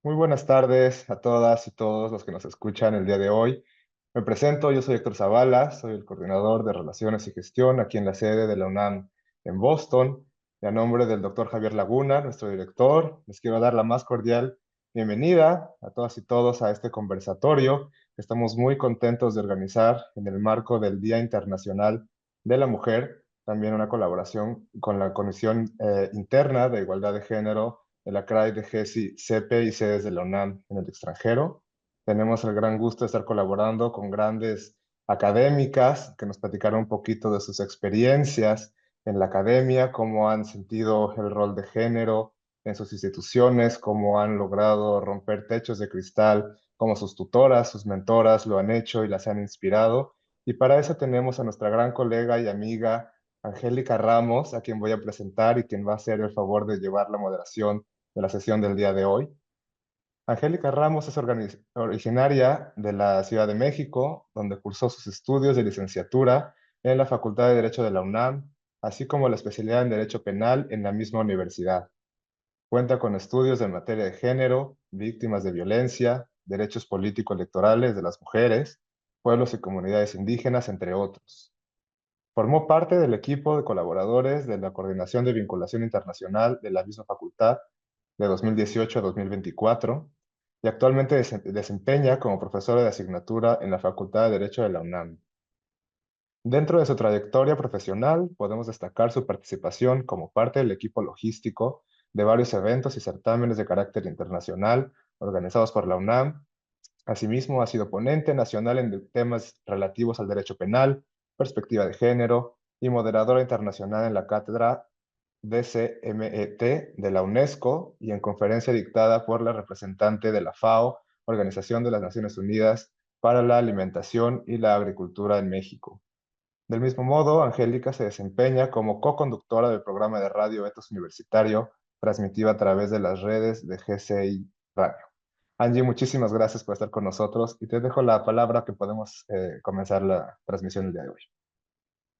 Muy buenas tardes a todas y todos los que nos escuchan el día de hoy. Me presento, yo soy Héctor Zavala, soy el coordinador de Relaciones y Gestión aquí en la sede de la UNAM en Boston. Y a nombre del doctor Javier Laguna, nuestro director, les quiero dar la más cordial bienvenida a todas y todos a este conversatorio que estamos muy contentos de organizar en el marco del Día Internacional de la Mujer, también una colaboración con la Comisión Interna de Igualdad de Género de la CRAI, de GESI, CEPE y sedes de la UNAM en el extranjero. Tenemos el gran gusto de estar colaborando con grandes académicas que nos platicaron un poquito de sus experiencias en la academia, cómo han sentido el rol de género en sus instituciones, cómo han logrado romper techos de cristal, cómo sus tutoras, sus mentoras lo han hecho y las han inspirado. Y para eso tenemos a nuestra gran colega y amiga Angélica Ramos, a quien voy a presentar y quien va a hacer el favor de llevar la moderación de la sesión del día de hoy. Angélica Ramos es originaria de la Ciudad de México, donde cursó sus estudios de licenciatura en la Facultad de Derecho de la UNAM, así como la especialidad en Derecho Penal en la misma universidad. Cuenta con estudios en materia de género, víctimas de violencia, derechos político-electorales de las mujeres, pueblos y comunidades indígenas, entre otros. Formó parte del equipo de colaboradores de la Coordinación de Vinculación Internacional de la misma facultad de 2018 a 2024 y actualmente desempeña como profesora de asignatura en la Facultad de Derecho de la UNAM. Dentro de su trayectoria profesional, podemos destacar su participación como parte del equipo logístico de varios eventos y certámenes de carácter internacional organizados por la UNAM. Asimismo, ha sido ponente nacional en temas relativos al derecho penal, perspectiva de género y moderadora internacional en la cátedra DCMET de la UNESCO y en conferencia dictada por la representante de la FAO, Organización de las Naciones Unidas para la Alimentación y la Agricultura en México. Del mismo modo, Angélica se desempeña como co-conductora del programa de radio Etos Universitario, transmitido a través de las redes de GCI Radio. Angie, muchísimas gracias por estar con nosotros y te dejo la palabra que podemos comenzar la transmisión el día de hoy.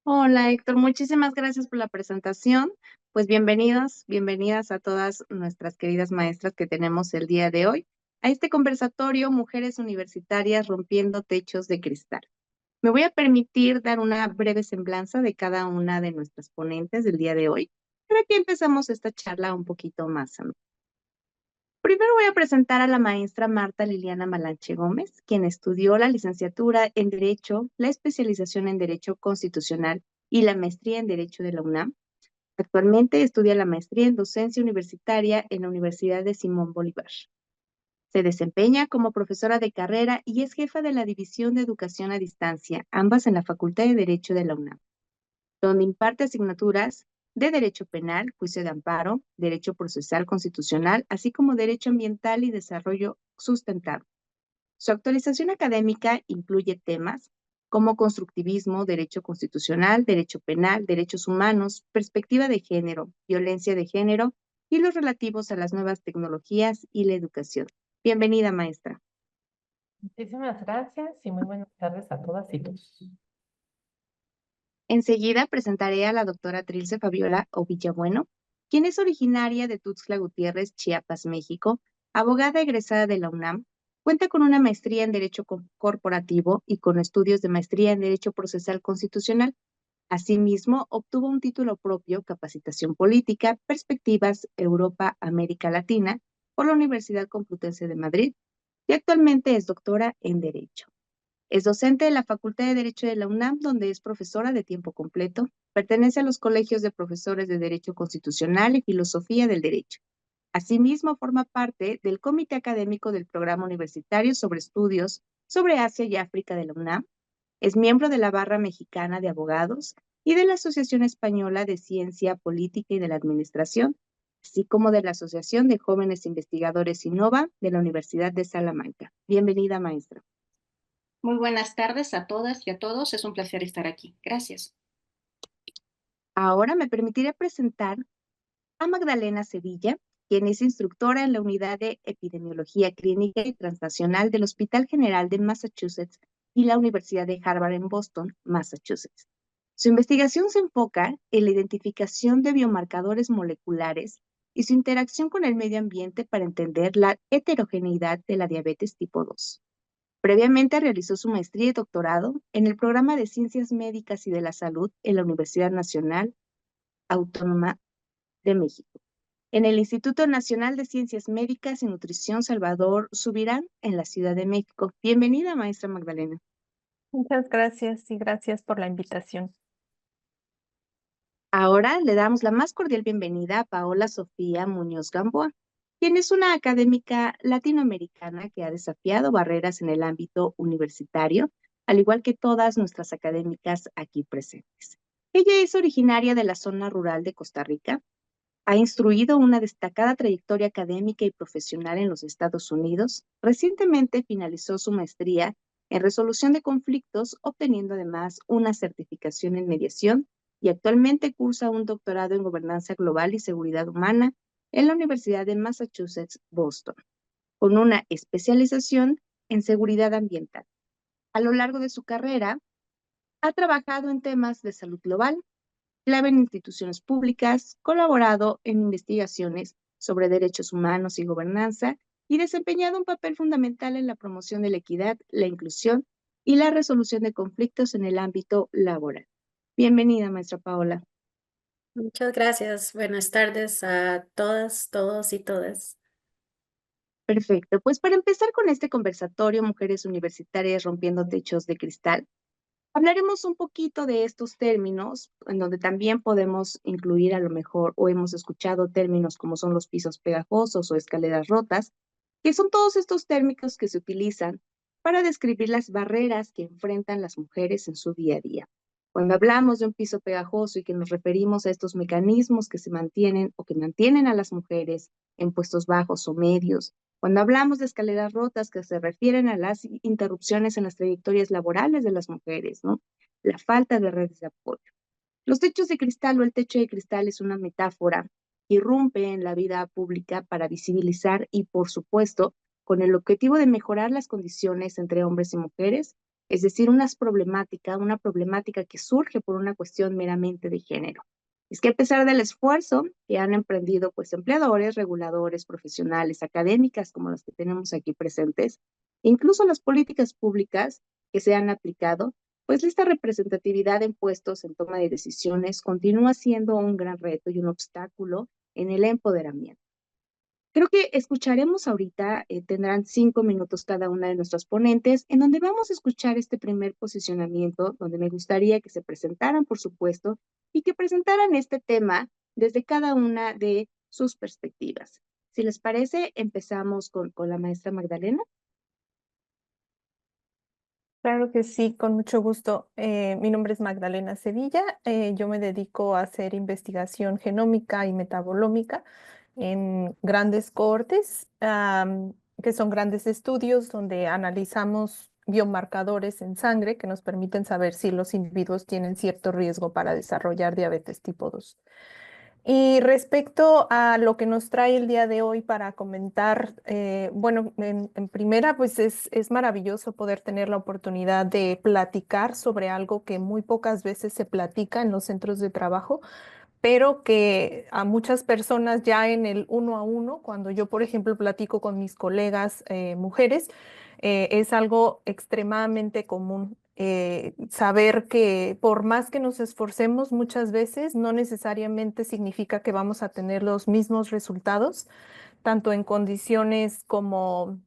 Hola Héctor, muchísimas gracias por la presentación. Pues bienvenidos, bienvenidas a todas nuestras queridas maestras que tenemos el día de hoy a este conversatorio Mujeres Universitarias Rompiendo Techos de Cristal. Me voy a permitir dar una breve semblanza de cada una de nuestras ponentes del día de hoy para que empezamos esta charla un poquito más amena. Primero voy a presentar a la maestra Marta Liliana Malanche Gómez, quien estudió la licenciatura en Derecho, la especialización en Derecho Constitucional y la maestría en Derecho de la UNAM. Actualmente estudia la maestría en Docencia Universitaria en la Universidad de Simón Bolívar. Se desempeña como profesora de carrera y es jefa de la División de Educación a Distancia, ambas en la Facultad de Derecho de la UNAM, donde imparte asignaturas de Derecho Penal, Juicio de Amparo, Derecho Procesal Constitucional, así como Derecho Ambiental y Desarrollo Sustentable. Su actualización académica incluye temas como constructivismo, derecho constitucional, derecho penal, derechos humanos, perspectiva de género, violencia de género y los relativos a las nuevas tecnologías y la educación. Bienvenida, maestra. Muchísimas gracias y muy buenas tardes a todas y todos. Enseguida presentaré a la doctora Trilce Fabiola Ovillabueno, quien es originaria de Tuxtla Gutiérrez, Chiapas, México, abogada egresada de la UNAM, cuenta con una maestría en Derecho Corporativo y con estudios de maestría en Derecho Procesal Constitucional. Asimismo, obtuvo un título propio, Capacitación Política, Perspectivas Europa-América Latina, por la Universidad Complutense de Madrid, y actualmente es doctora en Derecho. Es docente de la Facultad de Derecho de la UNAM, donde es profesora de tiempo completo. Pertenece a los colegios de profesores de Derecho Constitucional y Filosofía del Derecho. Asimismo, forma parte del Comité Académico del Programa Universitario sobre Estudios sobre Asia y África de la UNAM. Es miembro de la Barra Mexicana de Abogados y de la Asociación Española de Ciencia Política y de la Administración, así como de la Asociación de Jóvenes Investigadores Innova de la Universidad de Salamanca. Bienvenida, maestra. Muy buenas tardes a todas y a todos. Es un placer estar aquí. Gracias. Ahora me permitiré presentar a Magdalena Sevilla, quien es instructora en la Unidad de Epidemiología Clínica y Transnacional del Hospital General de Massachusetts y la Universidad de Harvard en Boston, Massachusetts. Su investigación se enfoca en la identificación de biomarcadores moleculares y su interacción con el medio ambiente para entender la heterogeneidad de la diabetes tipo 2. Previamente realizó su maestría y doctorado en el programa de Ciencias Médicas y de la Salud en la Universidad Nacional Autónoma de México, en el Instituto Nacional de Ciencias Médicas y Nutrición Salvador Subirán en la Ciudad de México. Bienvenida, maestra Magdalena. Muchas gracias y gracias por la invitación. Ahora le damos la más cordial bienvenida a Paola Sofía Muñoz Gamboa, quien es una académica latinoamericana que ha desafiado barreras en el ámbito universitario, al igual que todas nuestras académicas aquí presentes. Ella es originaria de la zona rural de Costa Rica, ha instruido una destacada trayectoria académica y profesional en los Estados Unidos. Recientemente finalizó su maestría en resolución de conflictos, obteniendo además una certificación en mediación y actualmente cursa un doctorado en gobernanza global y seguridad humana en la Universidad de Massachusetts, Boston, con una especialización en seguridad ambiental. A lo largo de su carrera, ha trabajado en temas de salud global, clave en instituciones públicas, colaborado en investigaciones sobre derechos humanos y gobernanza y desempeñado un papel fundamental en la promoción de la equidad, la inclusión y la resolución de conflictos en el ámbito laboral. Bienvenida, maestra Paola. Muchas gracias. Buenas tardes a todas, todos y todas. Perfecto. Pues para empezar con este conversatorio, Mujeres Universitarias Rompiendo Techos de Cristal, hablaremos un poquito de estos términos, en donde también podemos incluir a lo mejor, o hemos escuchado términos como son los pisos pegajosos o escaleras rotas, que son todos estos términos que se utilizan para describir las barreras que enfrentan las mujeres en su día a día. Cuando hablamos de un piso pegajoso y que nos referimos a estos mecanismos que se mantienen o que mantienen a las mujeres en puestos bajos o medios, cuando hablamos de escaleras rotas que se refieren a las interrupciones en las trayectorias laborales de las mujeres, ¿no? La falta de redes de apoyo. Los techos de cristal o el techo de cristal es una metáfora que irrumpe en la vida pública para visibilizar y, por supuesto, con el objetivo de mejorar las condiciones entre hombres y mujeres, es decir, una problemática que surge por una cuestión meramente de género. Es que a pesar del esfuerzo que han emprendido pues empleadores, reguladores, profesionales, académicas como las que tenemos aquí presentes, incluso las políticas públicas que se han aplicado, pues esta representatividad en puestos en toma de decisiones continúa siendo un gran reto y un obstáculo en el empoderamiento. Creo que escucharemos ahorita, tendrán 5 minutos cada una de nuestras ponentes, en donde vamos a escuchar este primer posicionamiento, donde me gustaría que se presentaran, por supuesto, y que presentaran este tema desde cada una de sus perspectivas. Si les parece, empezamos con la maestra Magdalena. Claro que sí, con mucho gusto. Mi nombre es Magdalena Sevilla. Yo me dedico a hacer investigación genómica y metabolómica en grandes cohortes, que son grandes estudios donde analizamos biomarcadores en sangre que nos permiten saber si los individuos tienen cierto riesgo para desarrollar diabetes tipo 2. Y respecto a lo que nos trae el día de hoy para comentar, bueno, en primera, pues es maravilloso poder tener la oportunidad de platicar sobre algo que muy pocas veces se platica en los centros de trabajo, pero que a muchas personas ya en el uno a uno, cuando yo, por ejemplo, platico con mis colegas mujeres, es algo extremadamente común. Saber que por más que nos esforcemos muchas veces, no necesariamente significa que vamos a tener los mismos resultados, tanto en condiciones como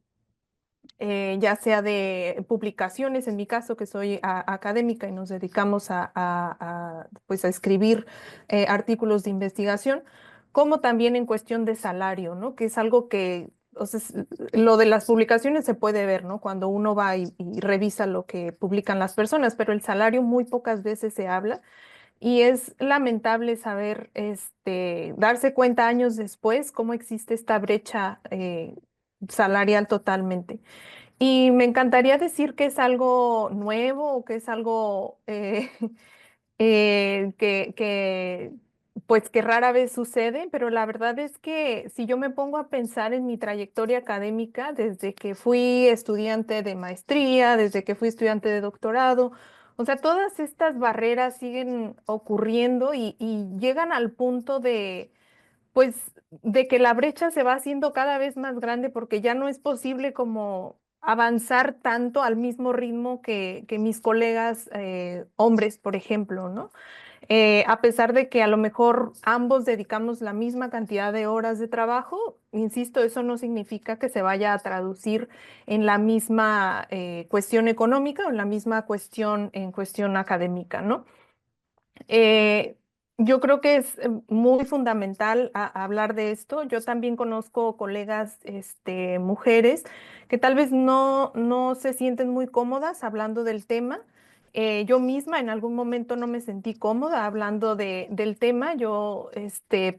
ya sea de publicaciones, en mi caso que soy académica y nos dedicamos pues a escribir artículos de investigación, como también en cuestión de salario, ¿no? Que es algo que, o sea, lo de las publicaciones se puede ver, ¿no? Cuando uno va y revisa lo que publican las personas, pero el salario muy pocas veces se habla. Y es lamentable saber, darse cuenta años después cómo existe esta brecha salarial totalmente. Y me encantaría decir que es algo nuevo o que es algo pues que rara vez sucede, pero la verdad es que si yo me pongo a pensar en mi trayectoria académica, desde que fui estudiante de maestría, desde que fui estudiante de doctorado, o sea, todas estas barreras siguen ocurriendo y llegan al punto pues de que la brecha se va haciendo cada vez más grande porque ya no es posible como avanzar tanto al mismo ritmo que mis colegas hombres, por ejemplo, ¿no? A pesar de que a lo mejor ambos dedicamos la misma cantidad de horas de trabajo, insisto, eso no significa que se vaya a traducir en la misma cuestión económica o en la misma cuestión en cuestión académica, ¿no? Eh, yo creo que es muy fundamental hablar de esto. Yo también conozco colegas, mujeres, que tal vez no se sienten muy cómodas hablando del tema. Yo misma en algún momento no me sentí cómoda hablando del tema. Yo,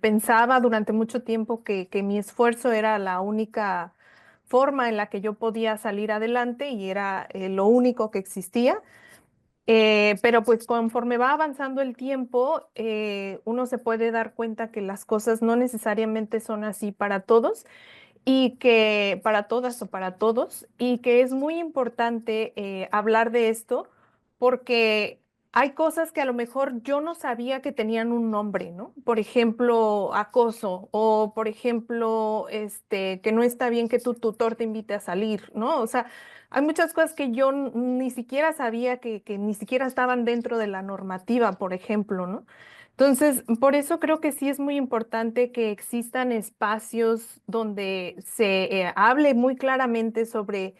pensaba durante mucho tiempo que mi esfuerzo era la única forma en la que yo podía salir adelante y era lo único que existía. Pero pues conforme va avanzando el tiempo, uno se puede dar cuenta que las cosas no necesariamente son así para todos y que para todas o para todos, y que es muy importante hablar de esto porque hay cosas que a lo mejor yo no sabía que tenían un nombre, ¿no? Por ejemplo, acoso o por ejemplo, que no está bien que tu tutor te invite a salir, ¿no? O sea, hay muchas cosas que yo ni siquiera sabía que ni siquiera estaban dentro de la normativa, por ejemplo, ¿no? Entonces, por eso creo que sí es muy importante que existan espacios donde se hable muy claramente sobre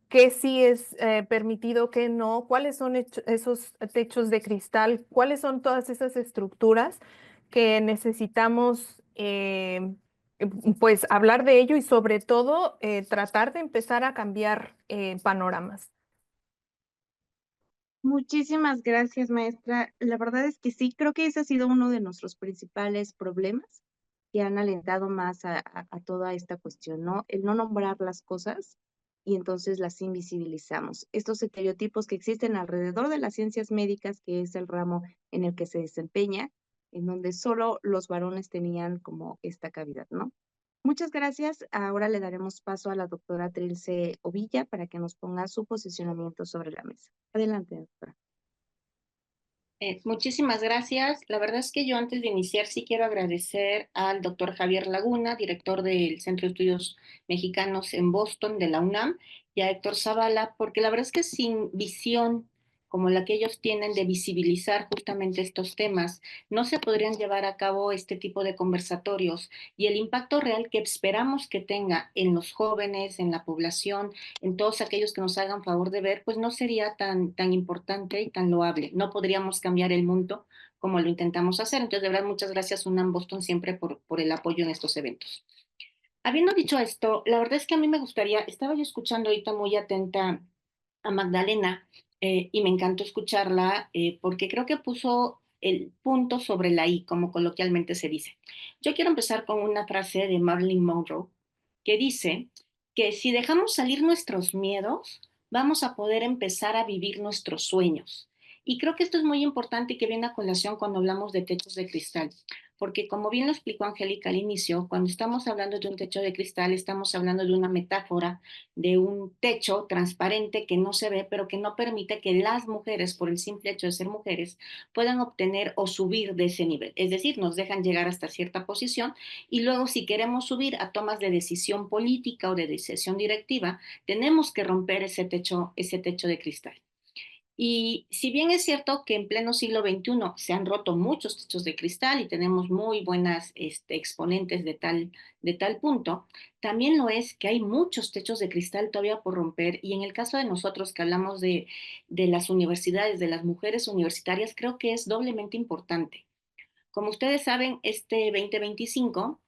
qué sí es permitido, qué no, cuáles son esos techos de cristal, cuáles son todas esas estructuras que necesitamos, pues, hablar de ello y sobre todo tratar de empezar a cambiar panoramas. Muchísimas gracias, maestra. La verdad es que sí, creo que ese ha sido uno de nuestros principales problemas que han alentado más a toda esta cuestión, ¿no? El no nombrar las cosas y entonces las invisibilizamos. Estos estereotipos que existen alrededor de las ciencias médicas, que es el ramo en el que se desempeña, en donde solo los varones tenían como esta cavidad, ¿no? Muchas gracias. Ahora le daremos paso a la doctora Trilce Ovilla para que nos ponga su posicionamiento sobre la mesa. Adelante, doctora. Muchísimas gracias. La verdad es que yo antes de iniciar sí quiero agradecer al doctor Javier Laguna, director del Centro de Estudios Mexicanos en Boston de la UNAM, y a Héctor Zavala, porque la verdad es que sin visión como la que ellos tienen de visibilizar justamente estos temas, no se podrían llevar a cabo este tipo de conversatorios y el impacto real que esperamos que tenga en los jóvenes, en la población, en todos aquellos que nos hagan favor de ver, pues no sería tan importante y tan loable. No podríamos cambiar el mundo como lo intentamos hacer. Entonces, de verdad, muchas gracias UNAM Boston siempre por el apoyo en estos eventos. Habiendo dicho esto, la verdad es que a mí me gustaría, estaba yo escuchando ahorita muy atenta a Magdalena y me encantó escucharla porque creo que puso el punto sobre la I, como coloquialmente se dice. Yo quiero empezar con una frase de Marilyn Monroe que dice que si dejamos salir nuestros miedos, vamos a poder empezar a vivir nuestros sueños. Y creo que esto es muy importante y que viene a colación cuando hablamos de techos de cristal, porque como bien lo explicó Angélica al inicio, cuando estamos hablando de un techo de cristal, estamos hablando de una metáfora de un techo transparente que no se ve, pero que no permite que las mujeres, por el simple hecho de ser mujeres, puedan obtener o subir de ese nivel. Es decir, nos dejan llegar hasta cierta posición y luego si queremos subir a tomas de decisión política o de decisión directiva, tenemos que romper ese techo de cristal. Y si bien es cierto que en pleno siglo XXI se han roto muchos techos de cristal y tenemos muy buenas exponentes de tal punto, también lo es que hay muchos techos de cristal todavía por romper. Y en el caso de nosotros que hablamos de las universidades, de las mujeres universitarias, creo que es doblemente importante. Como ustedes saben, este 2025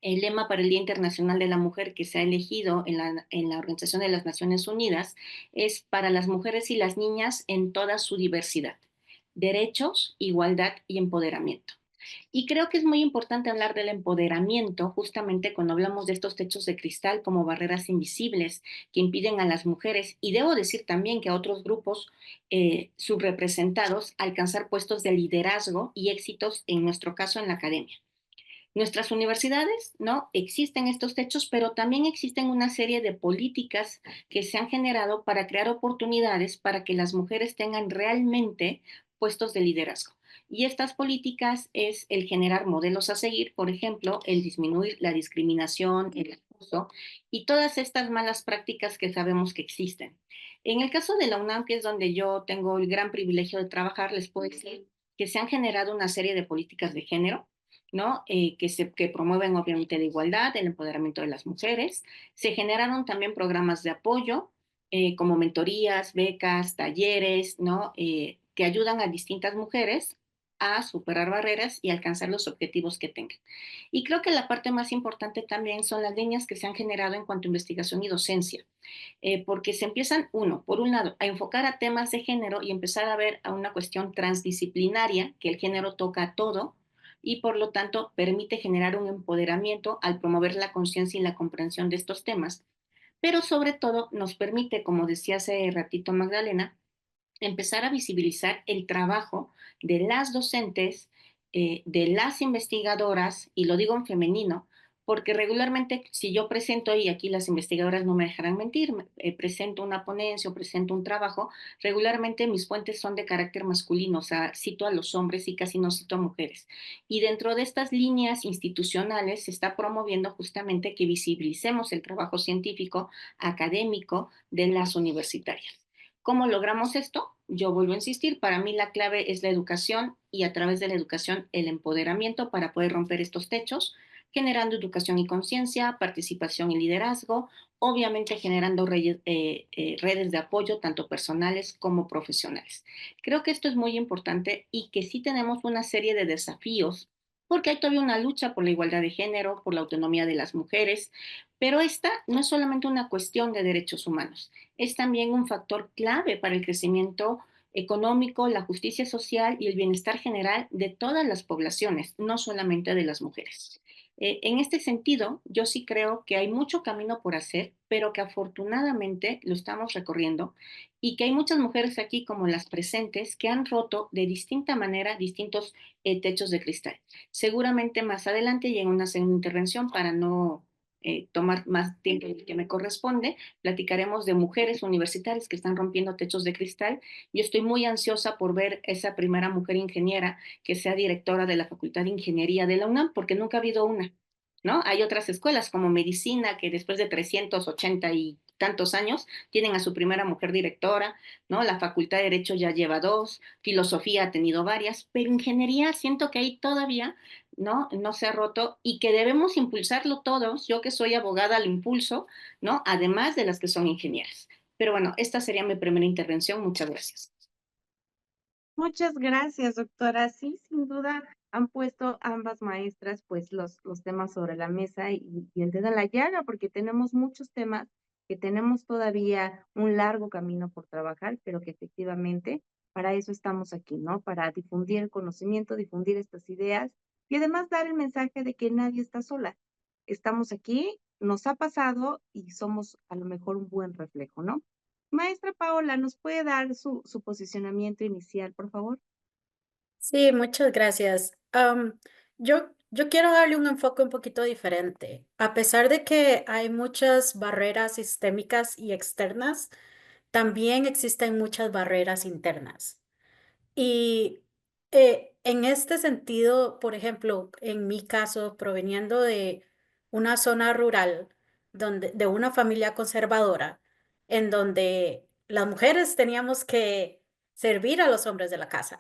el lema para el Día Internacional de la Mujer que se ha elegido en la Organización de las Naciones Unidas es para las mujeres y las niñas en toda su diversidad, derechos, igualdad y empoderamiento. Y creo que es muy importante hablar del empoderamiento justamente cuando hablamos de estos techos de cristal como barreras invisibles que impiden a las mujeres y debo decir también que a otros grupos subrepresentados alcanzar puestos de liderazgo y éxitos, en nuestro caso en la academia. Nuestras universidades, ¿no? Existen estos techos, pero también existen una serie de políticas que se han generado para crear oportunidades para que las mujeres tengan realmente puestos de liderazgo. Y estas políticas es el generar modelos a seguir, por ejemplo, el disminuir la discriminación, el acoso y todas estas malas prácticas que sabemos que existen. En el caso de la UNAM, que es donde yo tengo el gran privilegio de trabajar, les puedo decir que se han generado una serie de políticas de género, ¿no? Que promueven obviamente la igualdad, el empoderamiento de las mujeres. Se generaron también programas de apoyo, como mentorías, becas, talleres, ¿no? Que ayudan a distintas mujeres a superar barreras y alcanzar los objetivos que tengan. Y creo que la parte más importante también son las líneas que se han generado en cuanto a investigación y docencia, porque se empiezan, por un lado, a enfocar a temas de género y empezar a ver a una cuestión transdisciplinaria, que el género toca todo y por lo tanto permite generar un empoderamiento al promover la conciencia y la comprensión de estos temas, pero sobre todo nos permite, como decía hace ratito Magdalena, empezar a visibilizar el trabajo de las docentes, de las investigadoras, y lo digo en femenino, porque regularmente si yo presento, y aquí las investigadoras no me dejarán mentir, presento una ponencia o presento un trabajo, regularmente mis fuentes son de carácter masculino, o sea, cito a los hombres y casi no cito a mujeres. Y dentro de estas líneas institucionales se está promoviendo justamente que visibilicemos el trabajo científico, académico de las universitarias. ¿Cómo logramos esto? Yo vuelvo a insistir, para mí la clave es la educación y a través de la educación el empoderamiento para poder romper estos techos, generando educación y conciencia, participación y liderazgo, obviamente generando redes de apoyo tanto personales como profesionales. Creo que esto es muy importante y que sí tenemos una serie de desafíos porque hay todavía una lucha por la igualdad de género, por la autonomía de las mujeres, pero esta no es solamente una cuestión de derechos humanos, es también un factor clave para el crecimiento económico, la justicia social y el bienestar general de todas las poblaciones, no solamente de las mujeres. En este sentido, yo sí creo que hay mucho camino por hacer, pero que afortunadamente lo estamos recorriendo y que hay muchas mujeres aquí como las presentes que han roto de distinta manera distintos techos de cristal. Seguramente más adelante y en una segunda intervención para no tomar más tiempo del que me corresponde, platicaremos de mujeres universitarias que están rompiendo techos de cristal. Yo estoy muy ansiosa por ver esa primera mujer ingeniera que sea directora de la Facultad de Ingeniería de la UNAM, porque nunca ha habido una, ¿no? Hay otras escuelas como medicina que después de 380 y tantos años tienen a su primera mujer directora, ¿no? La Facultad de Derecho ya lleva dos, filosofía ha tenido varias, pero ingeniería siento que ahí todavía, ¿no? No se ha roto y que debemos impulsarlo todos. Yo que soy abogada lo impulso, ¿no? Además de las que son ingenieras. Pero bueno, esta sería mi primera intervención. Muchas gracias. Muchas gracias, doctora. Sí, sin duda han puesto ambas maestras pues los temas sobre la mesa y el dedo en la llaga, porque tenemos muchos temas que tenemos todavía un largo camino por trabajar, pero que efectivamente para eso estamos aquí, ¿no? Para difundir el conocimiento, difundir estas ideas y además dar el mensaje de que nadie está sola. Estamos aquí, nos ha pasado y somos a lo mejor un buen reflejo, ¿no? Maestra Paola, ¿nos puede dar su posicionamiento inicial, por favor? Sí, muchas gracias. Yo quiero darle un enfoque un poquito diferente. A pesar de que hay muchas barreras sistémicas y externas, también existen muchas barreras internas. Y en este sentido, por ejemplo, en mi caso, proveniendo de una zona rural, de una familia conservadora, en donde las mujeres teníamos que servir a los hombres de la casa.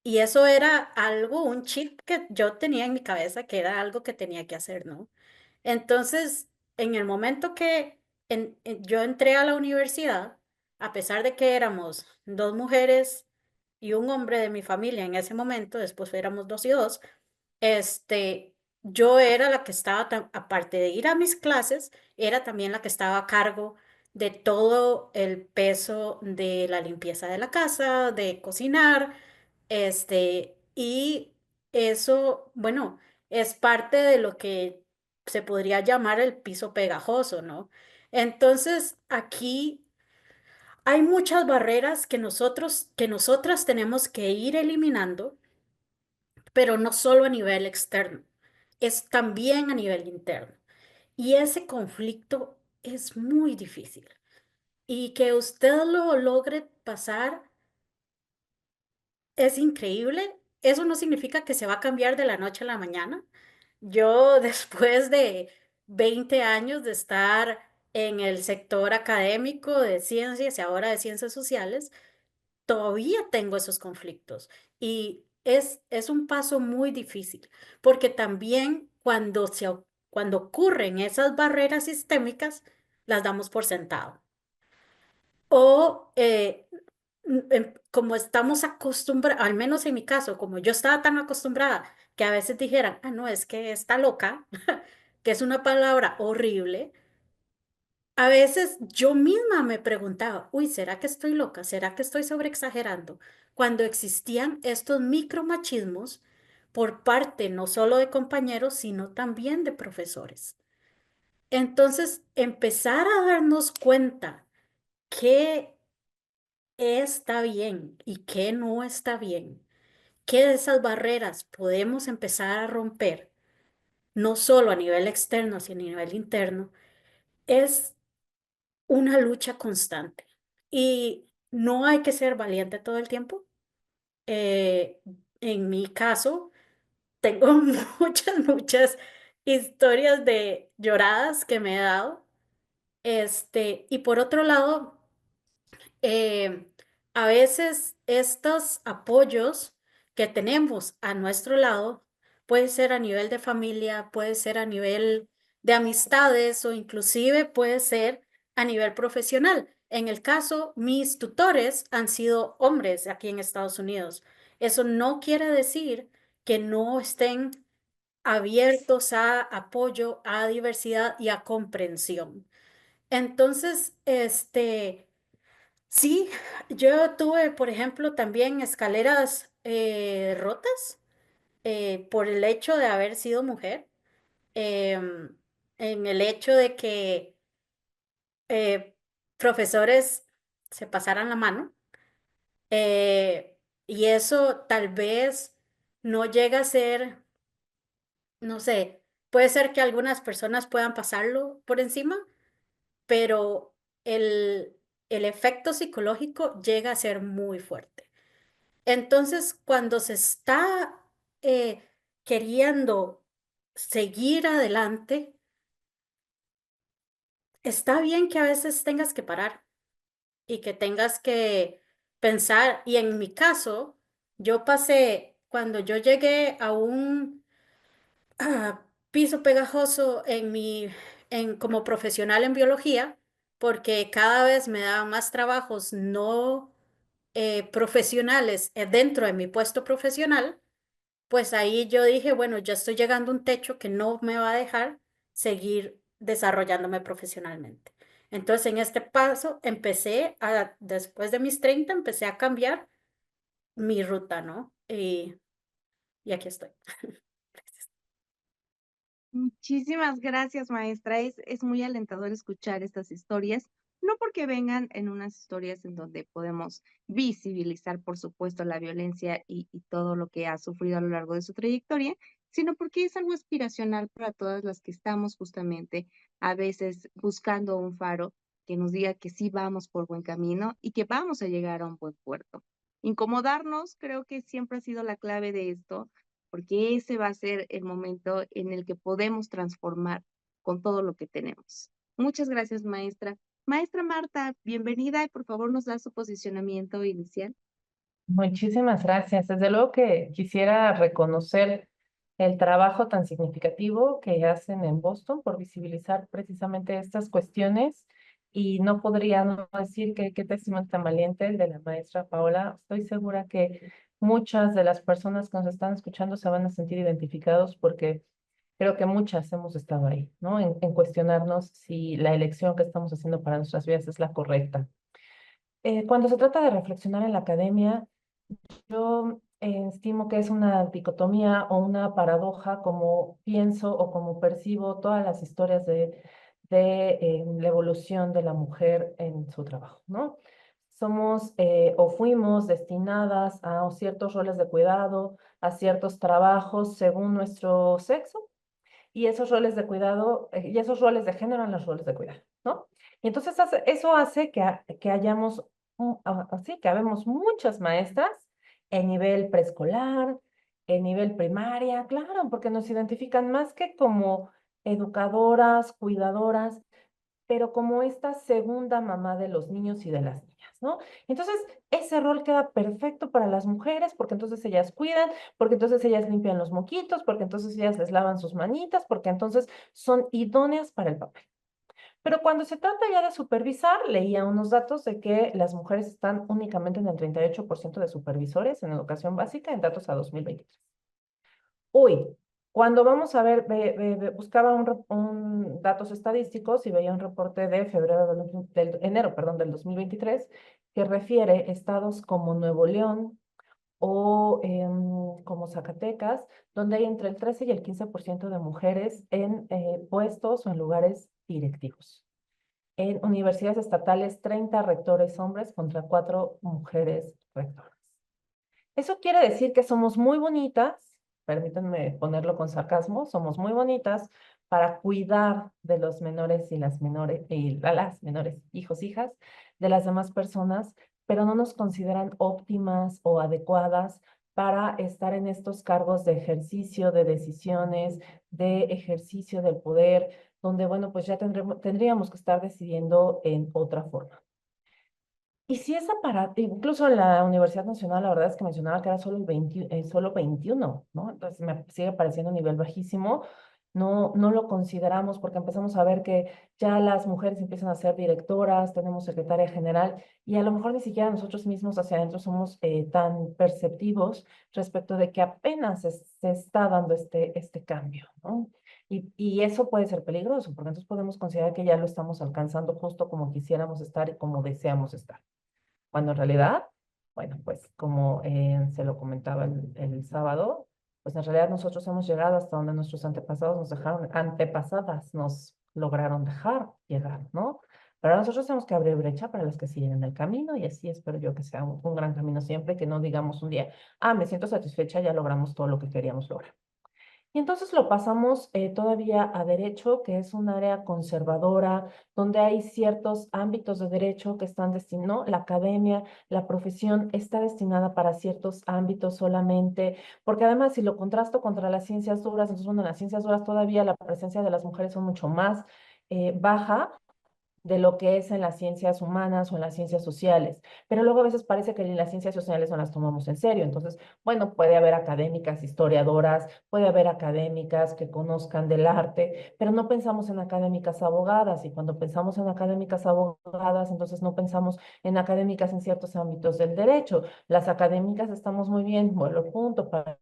Y eso era algo, un chip que yo tenía en mi cabeza, que era algo que tenía que hacer, ¿no? Entonces, en el momento que yo entré a la universidad, a pesar de que éramos dos mujeres, y un hombre de mi familia en ese momento, después éramos dos y dos, yo era la que estaba, aparte de ir a mis clases, era también la que estaba a cargo de todo el peso de la limpieza de la casa, de cocinar, y eso, bueno, es parte de lo que se podría llamar el piso pegajoso, ¿no? Entonces, aquí hay muchas barreras que nosotras tenemos que ir eliminando, pero no solo a nivel externo, es también a nivel interno. Y ese conflicto es muy difícil. Y que usted lo logre pasar es increíble eso no significa que se va a cambiar de la noche a la mañana. Yo después de 20 años de estar en el sector académico de ciencias y ahora de ciencias sociales, todavía tengo esos conflictos y es un paso muy difícil, porque también cuando ocurren esas barreras sistémicas, las damos por sentado. O como estamos acostumbrados, al menos en mi caso, como yo estaba tan acostumbrada que a veces dijeran, ah, no, es que está loca, que es una palabra horrible. A veces yo misma me preguntaba, uy, ¿será que estoy loca? ¿Será que estoy sobreexagerando? Cuando existían estos micromachismos por parte no solo de compañeros, sino también de profesores. Entonces, empezar a darnos cuenta qué está bien y qué no está bien, qué de esas barreras podemos empezar a romper, no solo a nivel externo, sino a nivel interno, es una lucha constante y no hay que ser valiente todo el tiempo. Eh, en mi caso, tengo muchas historias de lloradas que me he dado. Y por otro lado, eh, a veces estos apoyos que tenemos a nuestro lado puede ser a nivel de familia, puede ser a nivel de amistades o inclusive puede ser a nivel profesional. En el caso, mis tutores han sido hombres aquí en Estados Unidos. Eso no quiere decir que no estén abiertos a apoyo, a diversidad y a comprensión. Entonces, sí, yo tuve, por ejemplo, también escaleras rotas por el hecho de haber sido mujer, em, en el hecho de que eh, profesores se pasaran la mano y eso tal vez no llega a ser, no sé, puede ser que algunas personas puedan pasarlo por encima, pero el, el efecto psicológico llega a ser muy fuerte. Entonces, cuando se está queriendo seguir adelante, está bien que a veces tengas que parar y que tengas que pensar. Y en mi caso, yo pasé, cuando yo llegué a un piso pegajoso como profesional en biología, porque cada vez me daban más trabajos no profesionales dentro de mi puesto profesional. Pues ahí yo dije, bueno, ya estoy llegando a un techo que no me va a dejar seguir desarrollándome profesionalmente. Entonces, en este paso, después de mis 30, empecé a cambiar mi ruta, ¿no? Y aquí estoy. Muchísimas gracias, maestra. Es muy alentador escuchar estas historias, no porque vengan en unas historias en donde podemos visibilizar, por supuesto, la violencia y todo lo que ha sufrido a lo largo de su trayectoria, sino porque es algo aspiracional para todas las que estamos justamente a veces buscando un faro que nos diga que sí vamos por buen camino y que vamos a llegar a un buen puerto. Incomodarnos creo que siempre ha sido la clave de esto porque ese va a ser el momento en el que podemos transformar con todo lo que tenemos. Muchas gracias, maestra. Maestra Marta, bienvenida y por favor nos da su posicionamiento inicial. Muchísimas gracias. Desde luego que quisiera reconocer el trabajo tan significativo que hacen en Boston por visibilizar precisamente estas cuestiones y no podría no decir que qué testimonio tan valiente el de la maestra Paola. Estoy segura que muchas de las personas que nos están escuchando se van a sentir identificados porque creo que muchas hemos estado ahí, ¿no? En cuestionarnos si la elección que estamos haciendo para nuestras vidas es la correcta. Cuando se trata de reflexionar en la academia, yo estimo que es una dicotomía o una paradoja como pienso o como percibo todas las historias de la evolución de la mujer en su trabajo, ¿no? Somos o fuimos destinadas a ciertos roles de cuidado, a ciertos trabajos según nuestro sexo, y esos roles de cuidado y esos roles de género en los roles de cuidado, ¿no? Y entonces eso hace que hayamos, así que habemos muchas maestras en nivel preescolar, en nivel primaria, claro, porque nos identifican más que como educadoras, cuidadoras, pero como esta segunda mamá de los niños y de las niñas, ¿no? Entonces, ese rol queda perfecto para las mujeres, porque entonces ellas cuidan, porque entonces ellas limpian los moquitos, porque entonces ellas les lavan sus manitas, porque entonces son idóneas para el papel. Pero cuando se trata ya de supervisar, leía unos datos de que las mujeres están únicamente en el 38% de supervisores en educación básica en datos a 2023. Uy, cuando vamos a ver, buscaba datos estadísticos y veía un reporte de enero, perdón, del 2023 que refiere estados como Nuevo León o como Zacatecas, donde hay entre el 13 y el 15% de mujeres en puestos o en lugares directivos. En universidades estatales, 30 rectores hombres contra 4 mujeres rectoras. Eso quiere decir que somos muy bonitas, permítanme ponerlo con sarcasmo, somos muy bonitas para cuidar de los menores y las menores, hijos, hijas, de las demás personas, pero no nos consideran óptimas o adecuadas para estar en estos cargos de ejercicio, de decisiones, de ejercicio del poder, donde, bueno, pues ya tendríamos que estar decidiendo en otra forma. Y si es aparato, incluso en la Universidad Nacional, la verdad es que mencionaba que era solo, solo 21, ¿no? Entonces me sigue pareciendo un nivel bajísimo. No lo consideramos porque empezamos a ver que ya las mujeres empiezan a ser directoras, tenemos secretaria general y a lo mejor ni siquiera nosotros mismos hacia adentro somos tan perceptivos respecto de que apenas se está dando este cambio, ¿no? Y eso puede ser peligroso porque entonces podemos considerar que ya lo estamos alcanzando justo como quisiéramos estar y como deseamos estar. Cuando en realidad, bueno, pues como se lo comentaba el sábado, pues en realidad nosotros hemos llegado hasta donde nuestros antepasados nos dejaron, antepasadas nos lograron dejar llegar, ¿no? Pero nosotros tenemos que abrir brecha para los que siguen en el camino y así espero yo que sea un gran camino siempre, que no digamos un día, me siento satisfecha, ya logramos todo lo que queríamos lograr. Y entonces lo pasamos todavía a derecho, que es un área conservadora, donde hay ciertos ámbitos de derecho que están destinados, la academia, la profesión está destinada para ciertos ámbitos solamente, porque además si lo contrasto contra las ciencias duras, entonces bueno, en las ciencias duras todavía la presencia de las mujeres son mucho más baja de lo que es en las ciencias humanas o en las ciencias sociales. Pero luego a veces parece que en las ciencias sociales no las tomamos en serio. Entonces, bueno, puede haber académicas, historiadoras, puede haber académicas que conozcan del arte, pero no pensamos en académicas abogadas. Y cuando pensamos en académicas abogadas, entonces no pensamos en académicas en ciertos ámbitos del derecho. Las académicas estamos muy bien, bueno, punto, para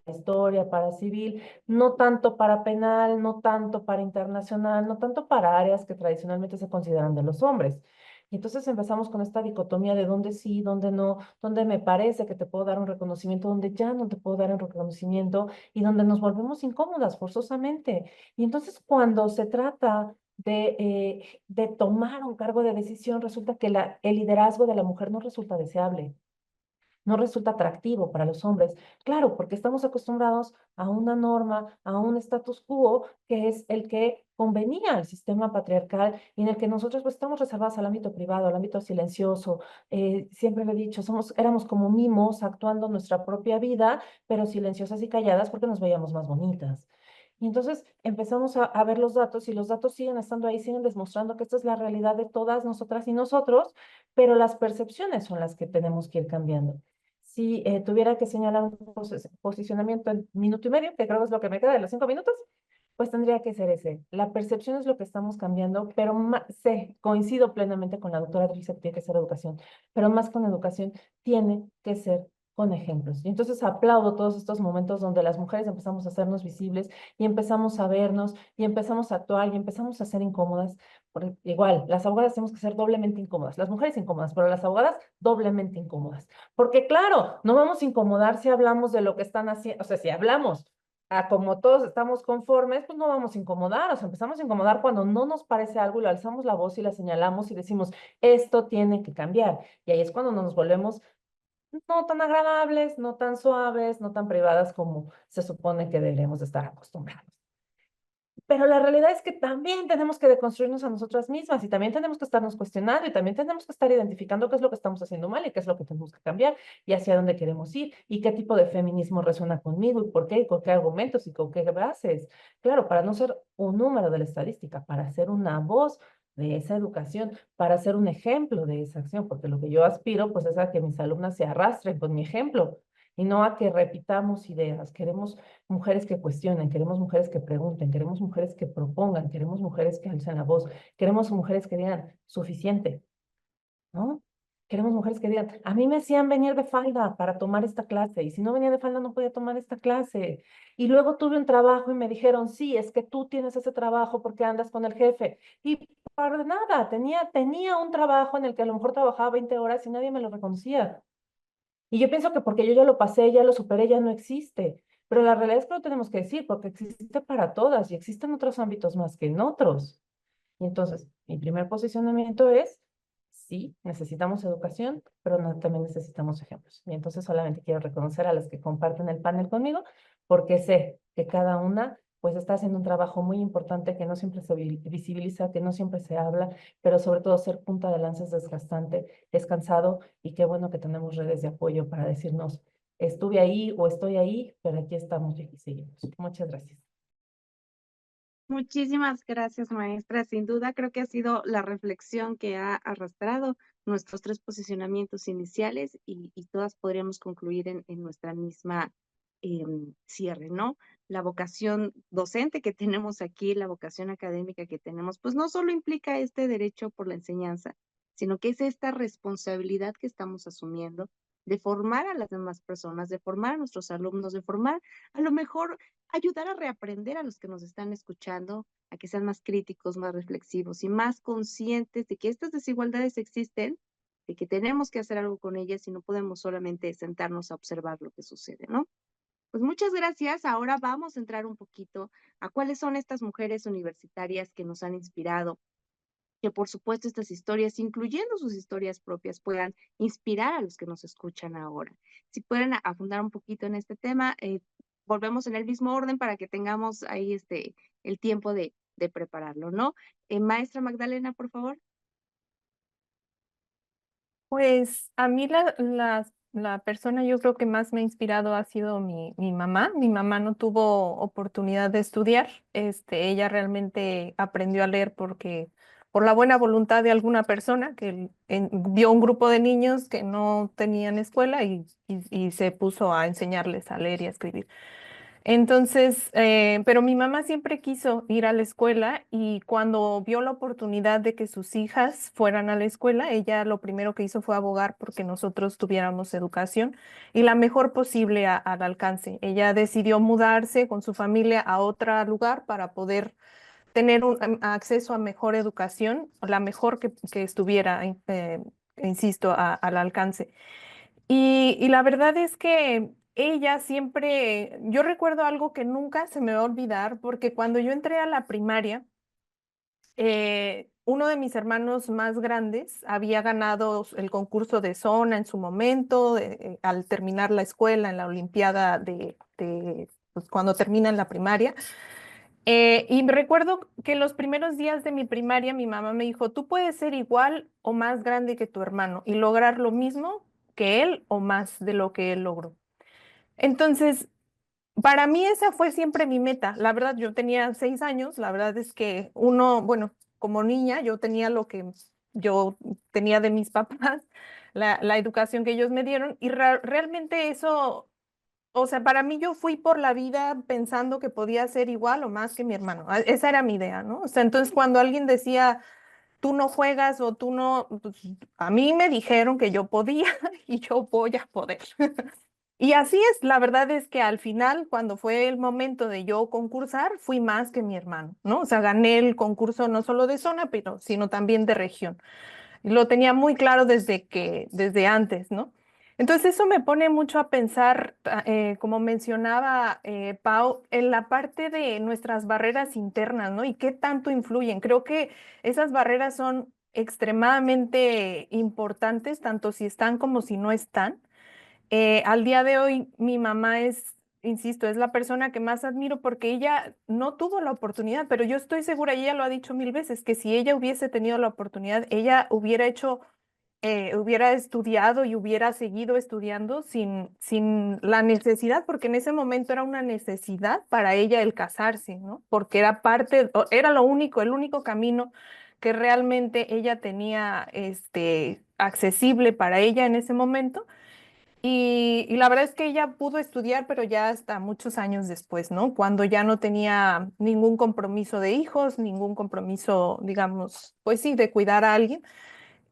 historia, para civil, no tanto para penal, no tanto para internacional, no tanto para áreas que tradicionalmente se consideran de los hombres. Y entonces empezamos con esta dicotomía de dónde sí, dónde no, dónde me parece que te puedo dar un reconocimiento, dónde ya no te puedo dar un reconocimiento y donde nos volvemos incómodas forzosamente. Y entonces cuando se trata de tomar un cargo de decisión, resulta que el liderazgo de la mujer no resulta deseable, no resulta atractivo para los hombres. Claro, porque estamos acostumbrados a una norma, a un status quo que es el que convenía al sistema patriarcal y en el que nosotros pues estamos reservados al ámbito privado, al ámbito silencioso. Siempre lo he dicho, éramos como mimos actuando nuestra propia vida, pero silenciosas y calladas porque nos veíamos más bonitas. Y entonces empezamos a ver los datos y los datos siguen estando ahí, siguen demostrando que esta es la realidad de todas nosotras y nosotros, pero las percepciones son las que tenemos que ir cambiando. Si tuviera que señalar un posicionamiento en minuto y medio, que creo que es lo que me queda de los 5 minutos, pues tendría que ser ese. La percepción es lo que estamos cambiando, pero coincido plenamente con la doctora Drisset, que tiene que ser educación, pero más con educación, tiene que ser con ejemplos. Y entonces aplaudo todos estos momentos donde las mujeres empezamos a hacernos visibles y empezamos a vernos y empezamos a actuar y empezamos a ser incómodas. Igual, las abogadas tenemos que ser doblemente incómodas, las mujeres incómodas, pero las abogadas doblemente incómodas. Porque claro, no vamos a incomodar si hablamos de lo que están haciendo, o sea, si hablamos como todos estamos conformes, pues no vamos a incomodar, o sea, empezamos a incomodar cuando no nos parece algo y le alzamos la voz y la señalamos y decimos, esto tiene que cambiar. Y ahí es cuando nos volvemos no tan agradables, no tan suaves, no tan privadas como se supone que deberíamos estar acostumbrados. Pero la realidad es que también tenemos que deconstruirnos a nosotras mismas y también tenemos que estarnos cuestionando y también tenemos que estar identificando qué es lo que estamos haciendo mal y qué es lo que tenemos que cambiar y hacia dónde queremos ir y qué tipo de feminismo resuena conmigo y con qué argumentos y con qué bases. Claro, para no ser un número de la estadística, para ser una voz de esa educación, para ser un ejemplo de esa acción, porque lo que yo aspiro pues es a que mis alumnas se arrastren con mi ejemplo y no a que repitamos ideas. Queremos mujeres que cuestionen, queremos mujeres que pregunten, queremos mujeres que propongan, queremos mujeres que alcen la voz, queremos mujeres que digan, suficiente, ¿no? Queremos mujeres que digan, a mí me hacían venir de falda para tomar esta clase, y si no venía de falda no podía tomar esta clase. Y luego tuve un trabajo y me dijeron, sí, es que tú tienes ese trabajo porque andas con el jefe. Y para nada, tenía un trabajo en el que a lo mejor trabajaba 20 horas y nadie me lo reconocía. Y yo pienso que porque yo ya lo pasé, ya lo superé, ya no existe. Pero la realidad es que lo tenemos que decir, porque existe para todas y existen otros ámbitos más que en otros. Y entonces, mi primer posicionamiento es, sí, necesitamos educación, pero también necesitamos ejemplos. Y entonces solamente quiero reconocer a las que comparten el panel conmigo, porque sé que cada una pues está haciendo un trabajo muy importante que no siempre se visibiliza, que no siempre se habla, pero sobre todo ser punta de lanza es desgastante, es cansado y qué bueno que tenemos redes de apoyo para decirnos, estuve ahí o estoy ahí, pero aquí estamos y aquí seguimos. Muchas gracias. Muchísimas gracias, maestra. Sin duda, creo que ha sido la reflexión que ha arrastrado nuestros 3 posicionamientos iniciales y todas podríamos concluir en nuestra misma cierre, ¿no? La vocación docente que tenemos aquí, la vocación académica que tenemos, pues no solo implica este derecho por la enseñanza, sino que es esta responsabilidad que estamos asumiendo de formar a las demás personas, de formar a nuestros alumnos, de formar a lo mejor ayudar a reaprender a los que nos están escuchando, a que sean más críticos, más reflexivos y más conscientes de que estas desigualdades existen, de que tenemos que hacer algo con ellas y no podemos solamente sentarnos a observar lo que sucede, ¿no? Pues muchas gracias. Ahora vamos a entrar un poquito a cuáles son estas mujeres universitarias que nos han inspirado, que por supuesto estas historias, incluyendo sus historias propias, puedan inspirar a los que nos escuchan ahora. Si pueden afundar un poquito en este tema, volvemos en el mismo orden para que tengamos ahí el tiempo de prepararlo, ¿no? Maestra Magdalena, por favor. Pues a mí la persona yo creo que más me ha inspirado ha sido mi mamá. Mi mamá no tuvo oportunidad de estudiar. Ella realmente aprendió a leer por la buena voluntad de alguna persona que vio un grupo de niños que no tenían escuela y se puso a enseñarles a leer y a escribir. Entonces, pero mi mamá siempre quiso ir a la escuela y cuando vio la oportunidad de que sus hijas fueran a la escuela, ella lo primero que hizo fue abogar porque nosotros tuviéramos educación y la mejor posible al alcance. Ella decidió mudarse con su familia a otro lugar para poder tener acceso a mejor educación, la mejor que estuviera, insisto, al alcance. Y la verdad es que ella siempre, yo recuerdo algo que nunca se me va a olvidar, porque cuando yo entré a la primaria, uno de mis hermanos más grandes había ganado el concurso de zona en su momento, al terminar la escuela en la Olimpiada pues, cuando terminan la primaria. Y me recuerdo que los primeros días de mi primaria, mi mamá me dijo, tú puedes ser igual o más grande que tu hermano y lograr lo mismo que él o más de lo que él logró. Entonces, para mí esa fue siempre mi meta. La verdad, yo tenía 6 años. La verdad es que bueno, como niña, yo tenía lo que yo tenía de mis papás, la educación que ellos me dieron y realmente eso, o sea, para mí yo fui por la vida pensando que podía ser igual o más que mi hermano. Esa era mi idea, ¿no? O sea, entonces cuando alguien decía, tú no juegas o tú no, pues, a mí me dijeron que yo podía y yo voy a poder. Y así es, la verdad es que al final, cuando fue el momento de yo concursar, fui más que mi hermano, ¿no? O sea, gané el concurso no solo de zona, sino también de región. Y lo tenía muy claro desde antes, ¿no? Entonces eso me pone mucho a pensar, como mencionaba Pau, en la parte de nuestras barreras internas, ¿no? Y qué tanto influyen. Creo que esas barreras son extremadamente importantes, tanto si están como si no están. Al día de hoy, mi mamá es insisto, es la persona que más admiro porque ella no tuvo la oportunidad, pero yo estoy segura, y ella lo ha dicho mil veces, que si ella hubiese tenido la oportunidad, ella hubiera hecho, hubiera estudiado y hubiera seguido estudiando sin la necesidad, porque en ese momento era una necesidad para ella el casarse, ¿no? Porque era parte, era lo único, el único camino que realmente ella tenía, accesible para ella en ese momento. Y la verdad es que ella pudo estudiar, pero ya hasta muchos años después, ¿no? Cuando ya no tenía ningún compromiso de hijos, ningún compromiso, digamos, pues sí, de cuidar a alguien.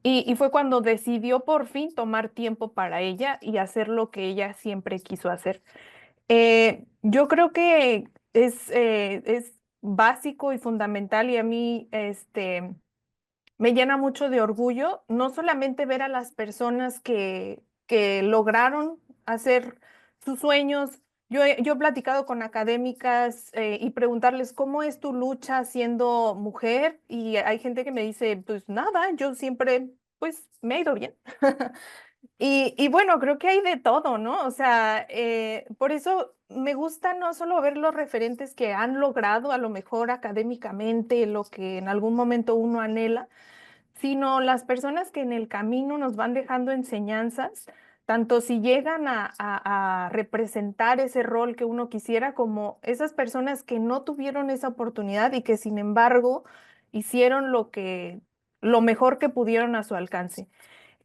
Y fue cuando decidió por fin tomar tiempo para ella y hacer lo que ella siempre quiso hacer. Yo creo que es básico y fundamental y a mí, me llena mucho de orgullo, no solamente ver a las personas que lograron hacer sus sueños. Yo he platicado con académicas y preguntarles cómo es tu lucha siendo mujer y hay gente que me dice, pues nada, yo siempre, pues me ha ido bien. Y bueno, creo que hay de todo, ¿no? O sea, por eso me gusta no solo ver los referentes que han logrado a lo mejor académicamente, lo que en algún momento uno anhela, sino las personas que en el camino nos van dejando enseñanzas, tanto si llegan a representar ese rol que uno quisiera, como esas personas que no tuvieron esa oportunidad y que sin embargo hicieron lo mejor que pudieron a su alcance.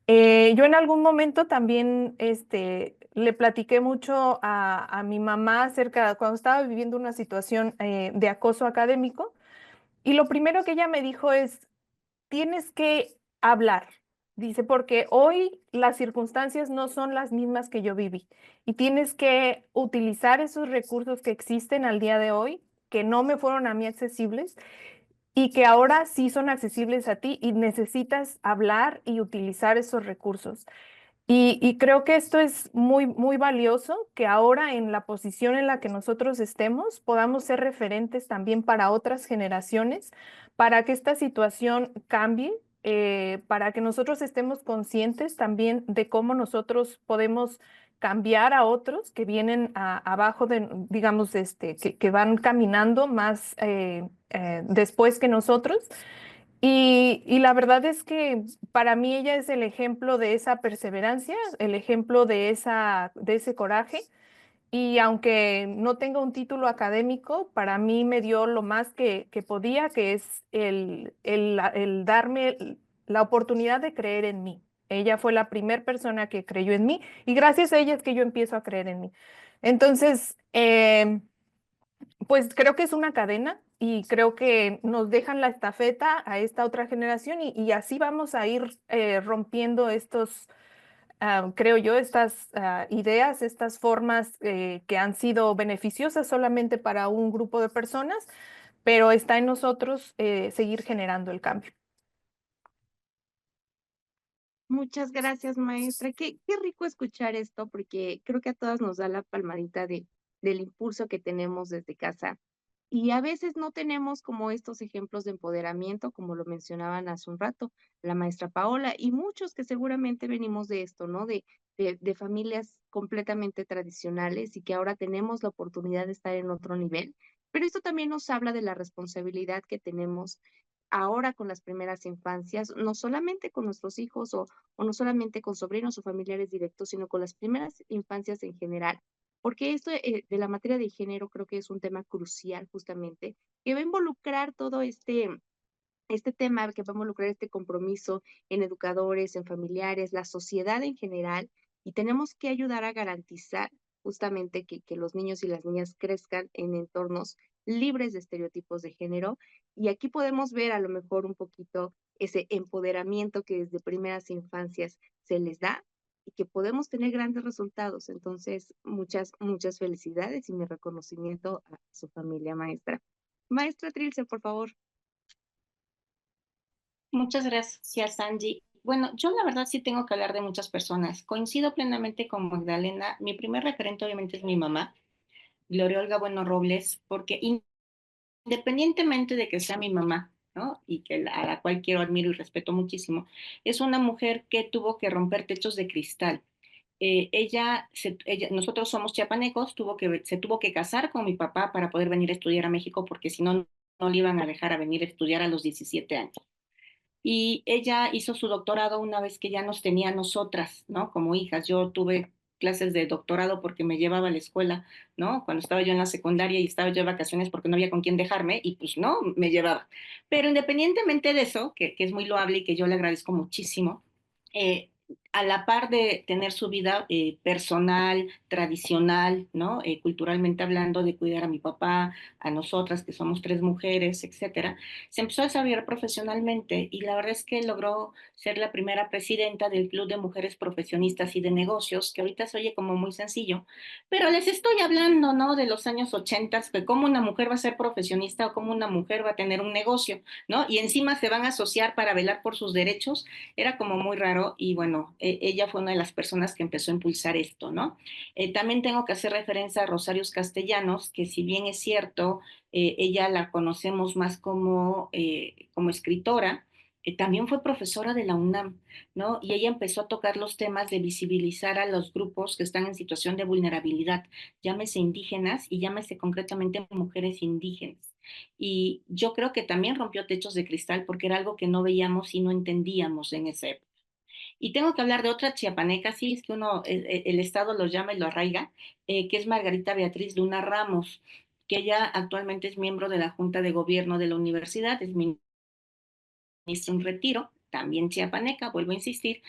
Yo en algún momento también le platiqué mucho a mi mamá acerca, cuando estaba viviendo una situación de acoso académico, y lo primero que ella me dijo es, tienes que hablar, dice, porque hoy las circunstancias no son las mismas que yo viví y tienes que utilizar esos recursos que existen al día de hoy, que no me fueron a mí accesibles y que ahora sí son accesibles a ti y necesitas hablar y utilizar esos recursos. Y creo que esto es muy, muy valioso, que ahora en la posición en la que nosotros estemos podamos ser referentes también para otras generaciones, para que esta situación cambie, para que nosotros estemos conscientes también de cómo nosotros podemos cambiar a otros que vienen abajo de, digamos, que van caminando más después que nosotros. Y la verdad es que para mí ella es el ejemplo de esa perseverancia, el ejemplo de ese coraje. Y aunque no tenga un título académico, para mí me dio lo más que podía, que es el darme la oportunidad de creer en mí. Ella fue la primera persona que creyó en mí y gracias a ella es que yo empiezo a creer en mí. Entonces, pues creo que es una cadena y creo que nos dejan la estafeta a esta otra generación y así vamos a ir rompiendo estos, creo yo, estas ideas, estas formas que han sido beneficiosas solamente para un grupo de personas, pero está en nosotros seguir generando el cambio. Muchas gracias, maestra. Qué rico escuchar esto, porque creo que a todas nos da la palmadita del impulso que tenemos desde casa. Y a veces no tenemos como estos ejemplos de empoderamiento, como lo mencionaban hace un rato, la maestra Paola, y muchos que seguramente venimos de esto, ¿no? De familias completamente tradicionales y que ahora tenemos la oportunidad de estar en otro nivel. Pero esto también nos habla de la responsabilidad que tenemos ahora con las primeras infancias, no solamente con nuestros hijos o no solamente con sobrinos o familiares directos, sino con las primeras infancias en general. Porque esto de la materia de género creo que es un tema crucial justamente, que va a involucrar todo este tema, que va a involucrar este compromiso en educadores, en familiares, la sociedad en general, y tenemos que ayudar a garantizar justamente que los niños y las niñas crezcan en entornos libres de estereotipos de género. Y aquí podemos ver a lo mejor un poquito ese empoderamiento que desde primeras infancias se les da y que podemos tener grandes resultados. Entonces, muchas felicidades y mi reconocimiento a su familia, maestra. Maestra Trilce, por favor. Muchas gracias, Angie. Bueno, yo la verdad sí tengo que hablar de muchas personas. Coincido plenamente con Magdalena. Mi primer referente obviamente es mi mamá, Gloria Olga Bueno Robles, porque independientemente de que sea mi mamá, ¿no? Y que a la cual quiero, admiro y respeto muchísimo, es una mujer que tuvo que romper techos de cristal. nosotros somos chiapanecos, se tuvo que casar con mi papá para poder venir a estudiar a México porque si no, no le iban a dejar a venir a estudiar a los 17 años. Y ella hizo su doctorado una vez que ya nos tenía a nosotras, ¿no? Como hijas. Yo tuve clases de doctorado porque me llevaba a la escuela, ¿no? Cuando estaba yo en la secundaria y estaba yo de vacaciones porque no había con quién dejarme y pues no, me llevaba. Pero independientemente de eso, que es muy loable y que yo le agradezco muchísimo, eh, a la par de tener su vida personal, tradicional, ¿no? Culturalmente hablando, de cuidar a mi papá, a nosotras, que somos tres mujeres, etcétera, se empezó a desarrollar profesionalmente y la verdad es que logró ser la primera presidenta del Club de Mujeres Profesionistas y de Negocios, que ahorita se oye como muy sencillo, pero les estoy hablando, ¿no? De los años 80, que cómo una mujer va a ser profesionista o cómo una mujer va a tener un negocio, ¿no? Y encima se van a asociar para velar por sus derechos, era como muy raro y bueno, ella fue una de las personas que empezó a impulsar esto, ¿no? También tengo que hacer referencia a Rosarios Castellanos, que si bien es cierto, ella la conocemos más como escritora, también fue profesora de la UNAM, ¿no? Y ella empezó a tocar los temas de visibilizar a los grupos que están en situación de vulnerabilidad, llámese indígenas y llámese concretamente mujeres indígenas. Y yo creo que también rompió techos de cristal porque era algo que no veíamos y no entendíamos en esa época. Y tengo que hablar de otra chiapaneca, sí, es que uno, el Estado lo llama y lo arraiga, que es Margarita Beatriz Luna Ramos, que ella actualmente es miembro de la Junta de Gobierno de la universidad, es ministra en retiro, también chiapaneca, vuelvo a insistir,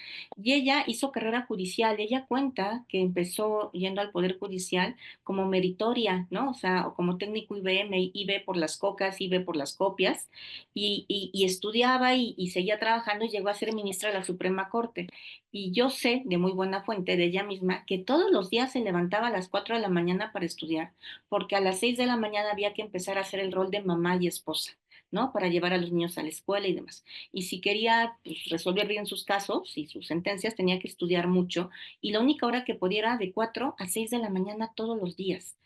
y ella hizo carrera judicial. Ella cuenta que empezó yendo al Poder Judicial como meritoria, ¿no? O sea, o como técnico IBM, IB por las cocas, IB por las copias, y estudiaba y seguía trabajando y llegó a ser ministra de la Suprema Corte. Y yo sé de muy buena fuente de ella misma que todos los días se levantaba a las 4 de la mañana para estudiar, porque a las 6 de la mañana había que empezar a hacer el rol de mamá y esposa, ¿no? Para llevar a los niños a la escuela y demás. Y si quería pues, resolver bien sus casos y sus sentencias, tenía que estudiar mucho. Y la única hora que podía era de 4 a 6 de la mañana todos los días.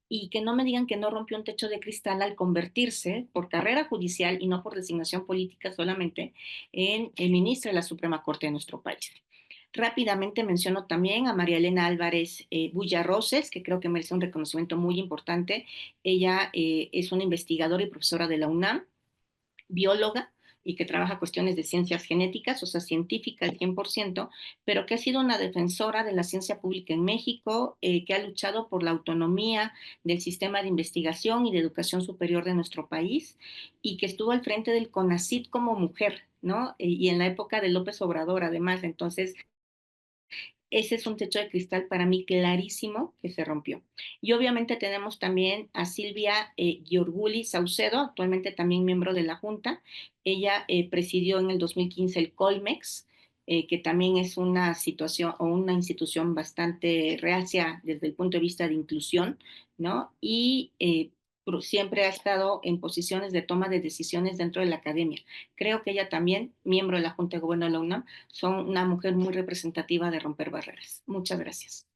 Y que no me digan que no rompió un techo de cristal al convertirse por carrera judicial y no por designación política solamente en el ministro de la Suprema Corte de nuestro país. Rápidamente menciono también a María Elena Álvarez Bullarroses, que creo que merece un reconocimiento muy importante. Ella es una investigadora y profesora de la UNAM, bióloga y que trabaja cuestiones de ciencias genéticas, o sea, científica al 100%, pero que ha sido una defensora de la ciencia pública en México, que ha luchado por la autonomía del sistema de investigación y de educación superior de nuestro país, y que estuvo al frente del CONACYT como mujer, ¿no? Y en la época de López Obrador, además. Entonces, ese es un techo de cristal para mí clarísimo que se rompió. Y obviamente tenemos también a Silvia Giorguli Saucedo, actualmente también miembro de la Junta. Ella presidió en el 2015 el Colmex, que también es una situación o una institución bastante reacia desde el punto de vista de inclusión, ¿no? Y siempre ha estado en posiciones de toma de decisiones dentro de la academia. Creo que ella también, miembro de la Junta de Gobierno de la UNAM, son una mujer muy representativa de romper barreras. Muchas gracias.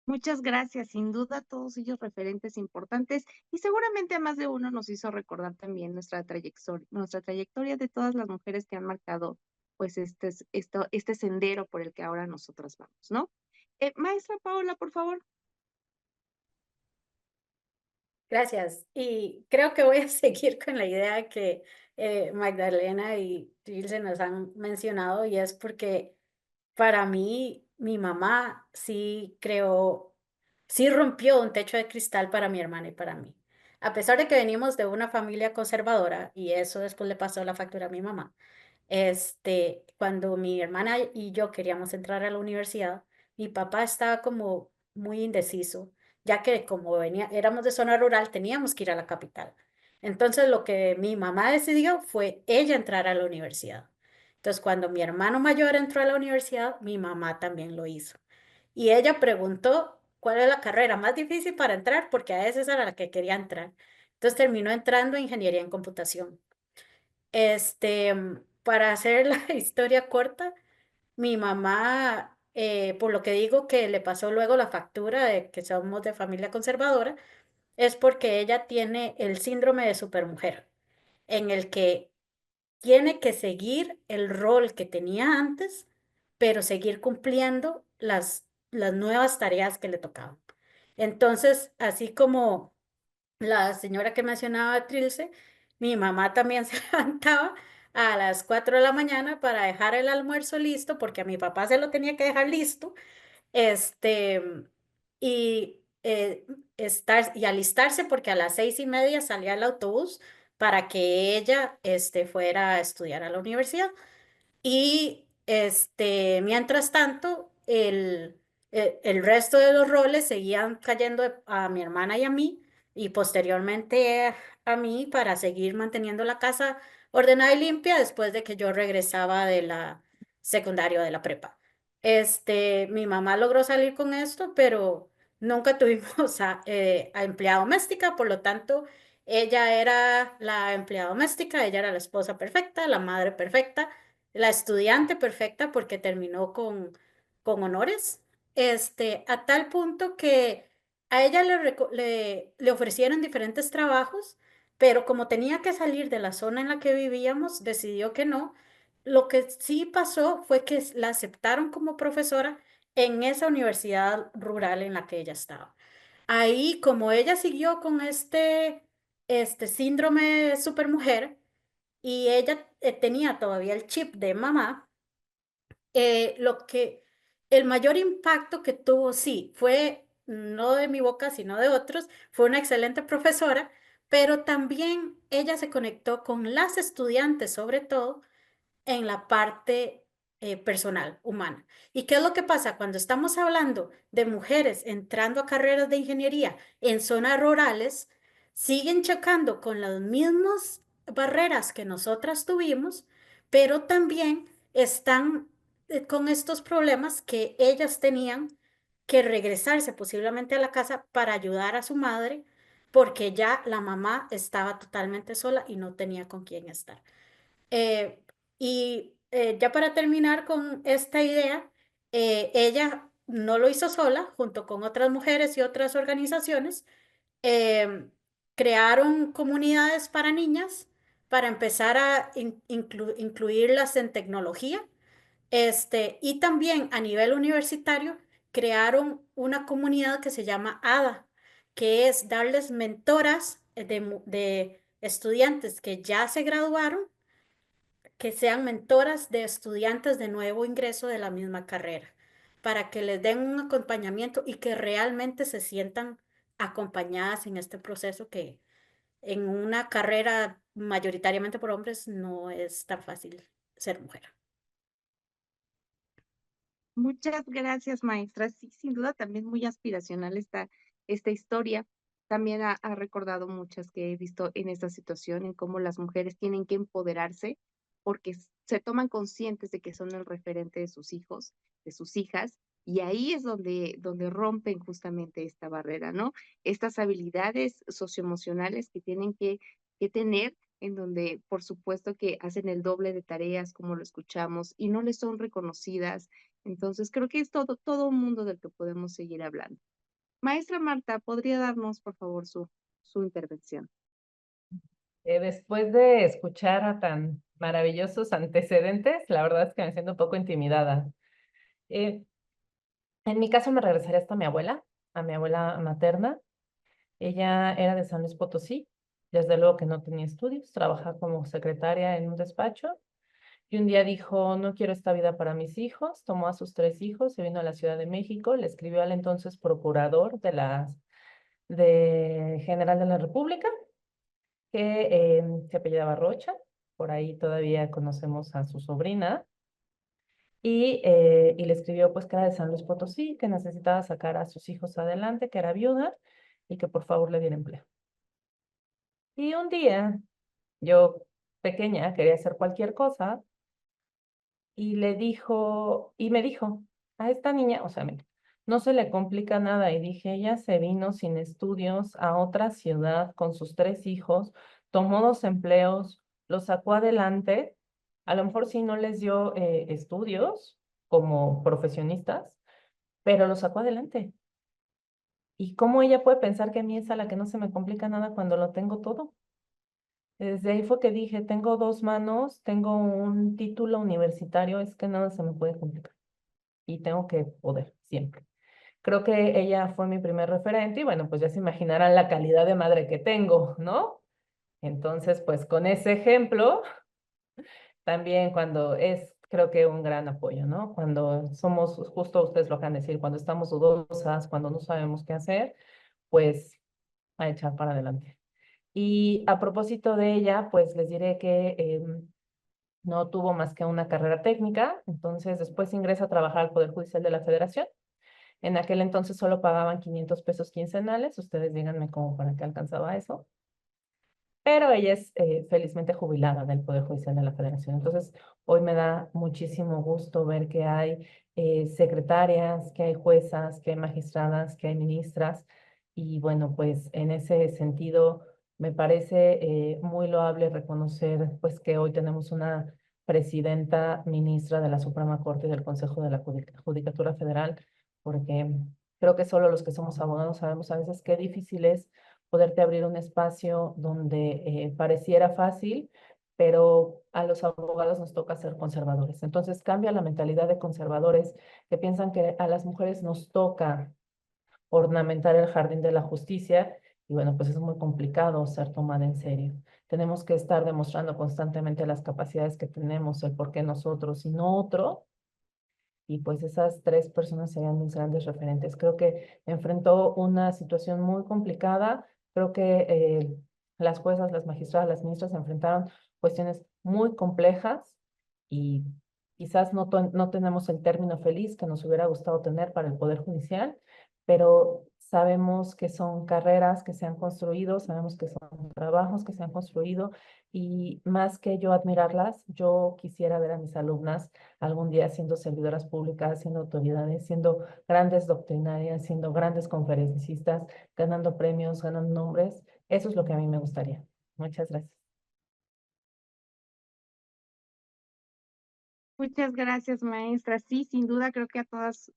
Muchas gracias, sin duda todos ellos referentes importantes y seguramente a más de uno nos hizo recordar también nuestra trayectoria de todas las mujeres que han marcado pues este sendero por el que ahora nosotras vamos, ¿no? Maestra Paola, por favor. Gracias. Y creo que voy a seguir con la idea que Magdalena y Ilse nos han mencionado, y es porque para mí, mi mamá sí creó, sí rompió un techo de cristal para mi hermana y para mí. A pesar de que venimos de una familia conservadora, y eso después le pasó la factura a mi mamá, cuando mi hermana y yo queríamos entrar a la universidad, mi papá estaba como muy indeciso, ya que como éramos de zona rural, teníamos que ir a la capital. Entonces lo que mi mamá decidió fue ella entrar a la universidad. Entonces cuando mi hermano mayor entró a la universidad, mi mamá también lo hizo. Y ella preguntó cuál es la carrera más difícil para entrar, porque a esa era la que quería entrar. Entonces terminó entrando a ingeniería en computación. Para hacer la historia corta, mi mamá, por lo que digo que le pasó luego la factura de que somos de familia conservadora, es porque ella tiene el síndrome de supermujer, en el que tiene que seguir el rol que tenía antes pero seguir cumpliendo las nuevas tareas que le tocaban. Entonces, así como la señora que mencionaba, Trilce, mi mamá también se levantaba a las 4 de la mañana para dejar el almuerzo listo, porque a mi papá se lo tenía que dejar listo, este, y y alistarse porque a las 6:30 salía el autobús para que ella fuera a estudiar a la universidad. Y mientras tanto, el resto de los roles seguían cayendo a mi hermana y a mí, y posteriormente a mí para seguir manteniendo la casa ordenada y limpia después de que yo regresaba de la secundaria o de la prepa. Mi mamá logró salir con esto, pero nunca tuvimos a empleada doméstica, por lo tanto, ella era la empleada doméstica, ella era la esposa perfecta, la madre perfecta, la estudiante perfecta porque terminó con honores, a tal punto que a ella le ofrecieron diferentes trabajos, pero como tenía que salir de la zona en la que vivíamos, decidió que no. Lo que sí pasó fue que la aceptaron como profesora en esa universidad rural en la que ella estaba. Ahí, como ella siguió con este síndrome de supermujer, y ella tenía todavía el chip de mamá, lo que el mayor impacto que tuvo, sí, fue no de mi boca, sino de otros, fue una excelente profesora, pero también ella se conectó con las estudiantes, sobre todo, en la parte personal, humana. ¿Y qué es lo que pasa cuando estamos hablando de mujeres entrando a carreras de ingeniería en zonas rurales? Siguen chocando con las mismas barreras que nosotras tuvimos, pero también están con estos problemas que ellas tenían que regresarse posiblemente a la casa para ayudar a su madre, porque ya la mamá estaba totalmente sola y no tenía con quién estar. Eh, ya para terminar con esta idea, ella no lo hizo sola, junto con otras mujeres y otras organizaciones, em, crearon comunidades para niñas para empezar a incluirlas en tecnología. Y también a nivel universitario crearon una comunidad que se llama ADA, que es darles mentoras de estudiantes que ya se graduaron, que sean mentoras de estudiantes de nuevo ingreso de la misma carrera, para que les den un acompañamiento y que realmente se sientan acompañadas en este proceso que en una carrera mayoritariamente por hombres no es tan fácil ser mujer. Muchas gracias, maestra. Sí, sin duda también muy aspiracional esta historia. También ha recordado muchas que he visto en esta situación, en cómo las mujeres tienen que empoderarse porque se toman conscientes de que son el referente de sus hijos, de sus hijas, y ahí es donde rompen justamente esta barrera, ¿no? Estas habilidades socioemocionales que tienen que tener, en donde por supuesto que hacen el doble de tareas, como lo escuchamos, y no les son reconocidas. Entonces, creo que es todo un mundo del que podemos seguir hablando. Maestra Marta, ¿podría darnos, por favor, su intervención? Después de escuchar a tan maravillosos antecedentes, la verdad es que me siento un poco intimidada. Eh, en mi caso me regresaría hasta mi abuela, a mi abuela materna. Ella era de San Luis Potosí, desde luego que no tenía estudios, trabajaba como secretaria en un despacho y un día dijo, no quiero esta vida para mis hijos, tomó a sus 3 hijos, se vino a la Ciudad de México, le escribió al entonces procurador de General de la República, que se apellidaba Rocha, por ahí todavía conocemos a su sobrina, y le escribió pues que era de San Luis Potosí, que necesitaba sacar a sus hijos adelante, que era viuda y que por favor le diera empleo. Y un día, yo pequeña, quería hacer cualquier cosa, y me dijo, a esta niña, o sea, mira, no se le complica nada. Y dije, ella se vino sin estudios a otra ciudad con sus 3 hijos, tomó 2 empleos, los sacó adelante. A lo mejor sí no les dio estudios como profesionistas, pero los sacó adelante. ¿Y cómo ella puede pensar que a mí es a la que no se me complica nada cuando lo tengo todo? Desde ahí fue que dije, tengo 2 manos, tengo un título universitario, es que nada se me puede complicar. y tengo que poder siempre. Creo que ella fue mi primer referente y bueno, pues ya se imaginarán la calidad de madre que tengo, ¿no? Entonces, pues con ese ejemplo, también cuando creo que un gran apoyo, ¿no? Cuando somos, justo ustedes lo acaban de decir, cuando estamos dudosas, cuando no sabemos qué hacer, pues a echar para adelante. Y a propósito de ella, pues les diré que no tuvo más que una carrera técnica, entonces después ingresa a trabajar al Poder Judicial de la Federación. En aquel entonces solo pagaban 500 pesos quincenales, ustedes díganme cómo para qué alcanzaba eso, pero ella es felizmente jubilada del Poder Judicial de la Federación. Entonces, hoy me da muchísimo gusto ver que hay secretarias, que hay juezas, que hay magistradas, que hay ministras, y bueno, pues en ese sentido me parece muy loable reconocer pues que hoy tenemos una presidenta ministra de la Suprema Corte y del Consejo de la Judicatura Federal, porque creo que solo los que somos abogados sabemos a veces qué difícil es poderte abrir un espacio donde pareciera fácil, pero a los abogados nos toca ser conservadores. Entonces cambia la mentalidad de conservadores que piensan que a las mujeres nos toca ornamentar el jardín de la justicia y bueno, pues es muy complicado ser tomada en serio. Tenemos que estar demostrando constantemente las capacidades que tenemos, el por qué nosotros y no otro, y pues esas tres personas serían mis grandes referentes. Creo que enfrentó una situación muy complicada. Creo que las juezas, las magistradas, las ministras enfrentaron cuestiones muy complejas y quizás no tenemos el término feliz que nos hubiera gustado tener para el Poder Judicial, pero sabemos que son carreras que se han construido, sabemos que son trabajos que se han construido y más que yo admirarlas, yo quisiera ver a mis alumnas algún día siendo servidoras públicas, siendo autoridades, siendo grandes doctrinarias, siendo grandes conferencistas, ganando premios, ganando nombres. Eso es lo que a mí me gustaría. Muchas gracias. Muchas gracias, maestra. Sí, sin duda creo que a todas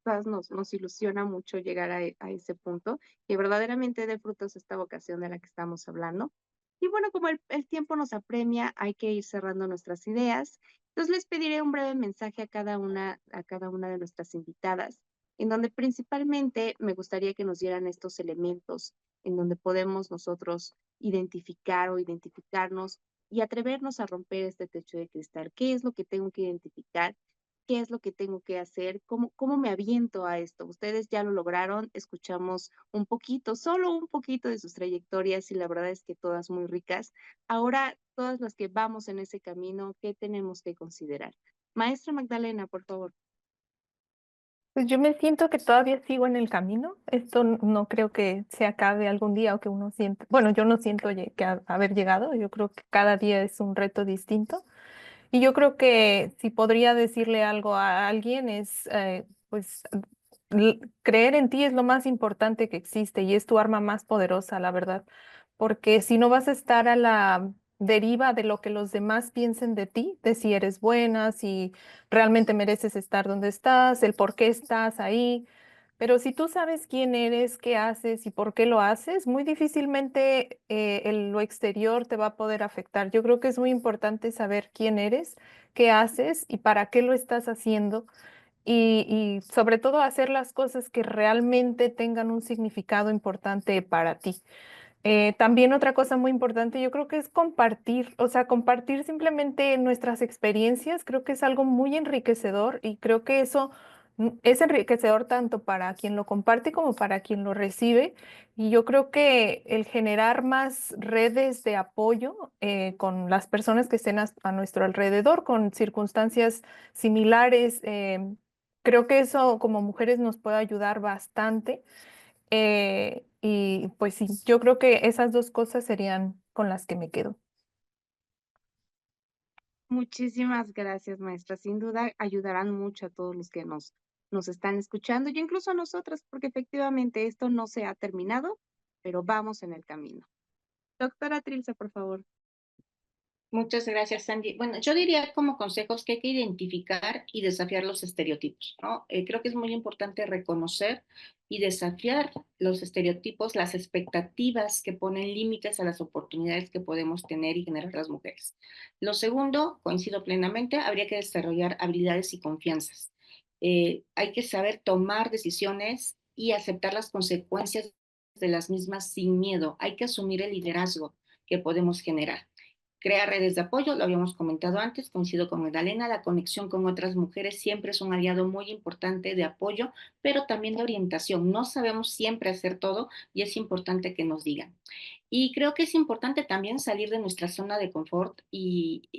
nos ilusiona mucho llegar a ese punto, que verdaderamente dé frutos esta vocación de la que estamos hablando. Y bueno, como el tiempo nos apremia, hay que ir cerrando nuestras ideas. Entonces les pediré un breve mensaje a cada una de nuestras invitadas, en donde principalmente me gustaría que nos dieran estos elementos en donde podemos nosotros identificar o identificarnos y atrevernos a romper este techo de cristal. ¿Qué es lo que tengo que identificar? ¿Qué es lo que tengo que hacer? ¿Cómo me aviento a esto? Ustedes ya lo lograron, escuchamos un poquito, solo un poquito de sus trayectorias y la verdad es que todas muy ricas. Ahora, todas las que vamos en ese camino, ¿qué tenemos que considerar? Maestra Magdalena, por favor. Pues yo me siento que todavía sigo en el camino. Esto no creo que se acabe algún día o que uno siente, bueno, yo no siento haber llegado. Yo creo que cada día es un reto distinto. Y yo creo que si podría decirle algo a alguien es, pues, creer en ti es lo más importante que existe y es tu arma más poderosa, la verdad. Porque si no vas a estar a la deriva de lo que los demás piensen de ti, de si eres buena, si realmente mereces estar donde estás, el por qué estás ahí. Pero si tú sabes quién eres, qué haces y por qué lo haces, muy difícilmente lo exterior te va a poder afectar. Yo creo que es muy importante saber quién eres, qué haces y para qué lo estás haciendo. Y sobre todo hacer las cosas que realmente tengan un significado importante para ti. También otra cosa muy importante, yo creo que es compartir, o sea, compartir simplemente nuestras experiencias, creo que es algo muy enriquecedor y creo que eso es enriquecedor tanto para quien lo comparte como para quien lo recibe. Y yo creo que el generar más redes de apoyo con las personas que estén a nuestro alrededor, con circunstancias similares, creo que eso como mujeres nos puede ayudar bastante. Y pues sí, yo creo que esas dos cosas serían con las que me quedo. Muchísimas gracias, maestra. Sin duda ayudarán mucho a todos los que nos están escuchando y incluso a nosotras, porque efectivamente esto no se ha terminado, pero vamos en el camino. Doctora Trilce, por favor. Muchas gracias, Sandy. Bueno, yo diría como consejos que hay que identificar y desafiar los estereotipos, ¿no? Creo que es muy importante reconocer y desafiar los estereotipos, las expectativas que ponen límites a las oportunidades que podemos tener y generar las mujeres. Lo segundo, coincido plenamente, habría que desarrollar habilidades y confianzas. Hay que saber tomar decisiones y aceptar las consecuencias de las mismas sin miedo. Hay que asumir el liderazgo que podemos generar. Crear redes de apoyo, lo habíamos comentado antes, coincido con Magdalena, la conexión con otras mujeres siempre es un aliado muy importante de apoyo, pero también de orientación. No sabemos siempre hacer todo y es importante que nos digan. Y creo que es importante también salir de nuestra zona de confort y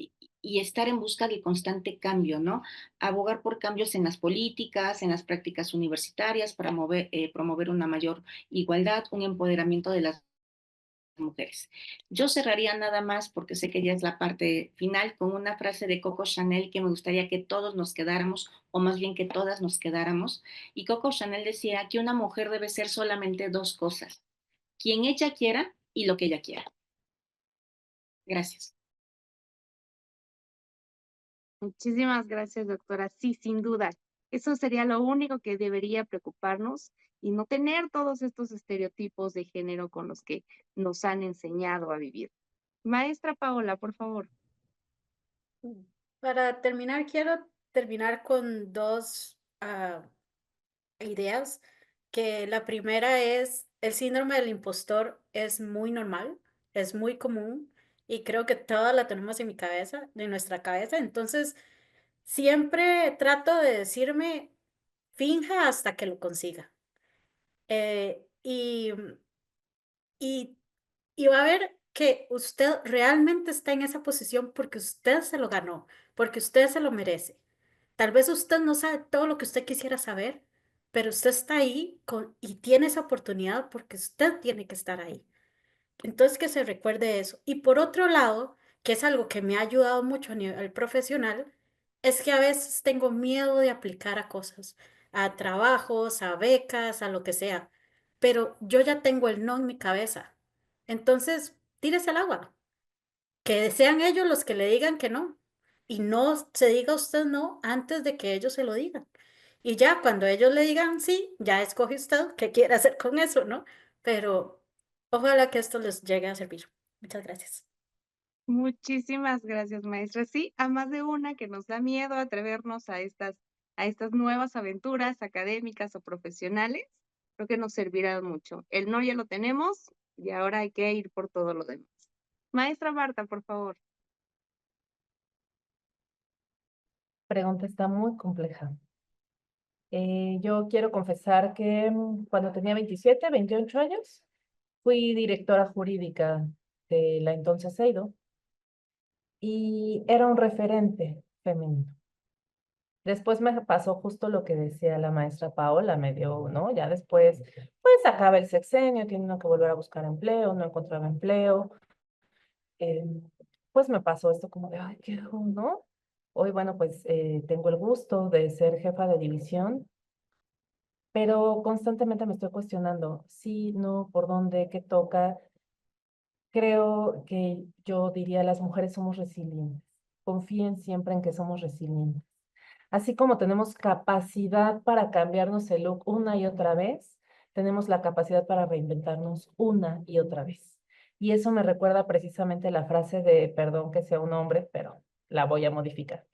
estar en busca del constante cambio, ¿no? Abogar por cambios en las políticas, en las prácticas universitarias para promover una mayor igualdad, un empoderamiento de las mujeres. Yo cerraría nada más, porque sé que ya es la parte final, con una frase de Coco Chanel que me gustaría que todos nos quedáramos, o más bien que todas nos quedáramos. Y Coco Chanel decía que una mujer debe ser solamente dos cosas: quien ella quiera y lo que ella quiera. Gracias. Muchísimas gracias, doctora. Sí, sin duda. Eso sería lo único que debería preocuparnos y no tener todos estos estereotipos de género con los que nos han enseñado a vivir. Maestra Paola, por favor. Para terminar, quiero terminar con dos ideas, que la primera es: el síndrome del impostor es muy normal, es muy común, y creo que todas la tenemos en mi cabeza, en nuestra cabeza. Entonces, siempre trato de decirme: finja hasta que lo consiga. Eh, y, y, y va a ver que usted realmente está en esa posición porque usted se lo ganó, porque usted se lo merece. Tal vez usted no sabe todo lo que usted quisiera saber, pero usted está ahí y tiene esa oportunidad porque usted tiene que estar ahí. Entonces, que se recuerde eso. Y por otro lado, que es algo que me ha ayudado mucho a nivel profesional, es que a veces tengo miedo de aplicar a cosas, a trabajos, a becas, a lo que sea, pero yo ya tengo el no en mi cabeza. Entonces, tírese al agua, que sean ellos los que le digan que no, y no se diga usted no antes de que ellos se lo digan. Y ya cuando ellos le digan sí, ya escoge usted qué quiere hacer con eso, ¿no? Pero ojalá que esto les llegue a servir. Muchas gracias. Muchísimas gracias, maestra. Sí, a más de una que nos da miedo atrevernos a estas nuevas aventuras académicas o profesionales, creo que nos servirá mucho. El no ya lo tenemos y ahora hay que ir por todo lo demás. Maestra Marta, por favor. Pregunta está muy compleja. Yo quiero confesar que cuando tenía 27, 28 años, fui directora jurídica de la entonces EIDO y era un referente femenino. Después me pasó justo lo que decía la maestra Paola, me dio, ¿no? Ya después, pues acaba el sexenio, tiene uno que volver a buscar empleo, no encontraba empleo. eh, pues me pasó esto como de, ay, qué hago, ¿no? Hoy, bueno, pues tengo el gusto de ser jefa de división, pero constantemente me estoy cuestionando, sí, no, por dónde, qué toca. Creo que yo diría, las mujeres somos resilientes. Confíen siempre en que somos resilientes. Así como tenemos capacidad para cambiarnos el look una y otra vez, tenemos la capacidad para reinventarnos una y otra vez. Y eso me recuerda precisamente la frase de, perdón que sea un hombre, pero la voy a modificar.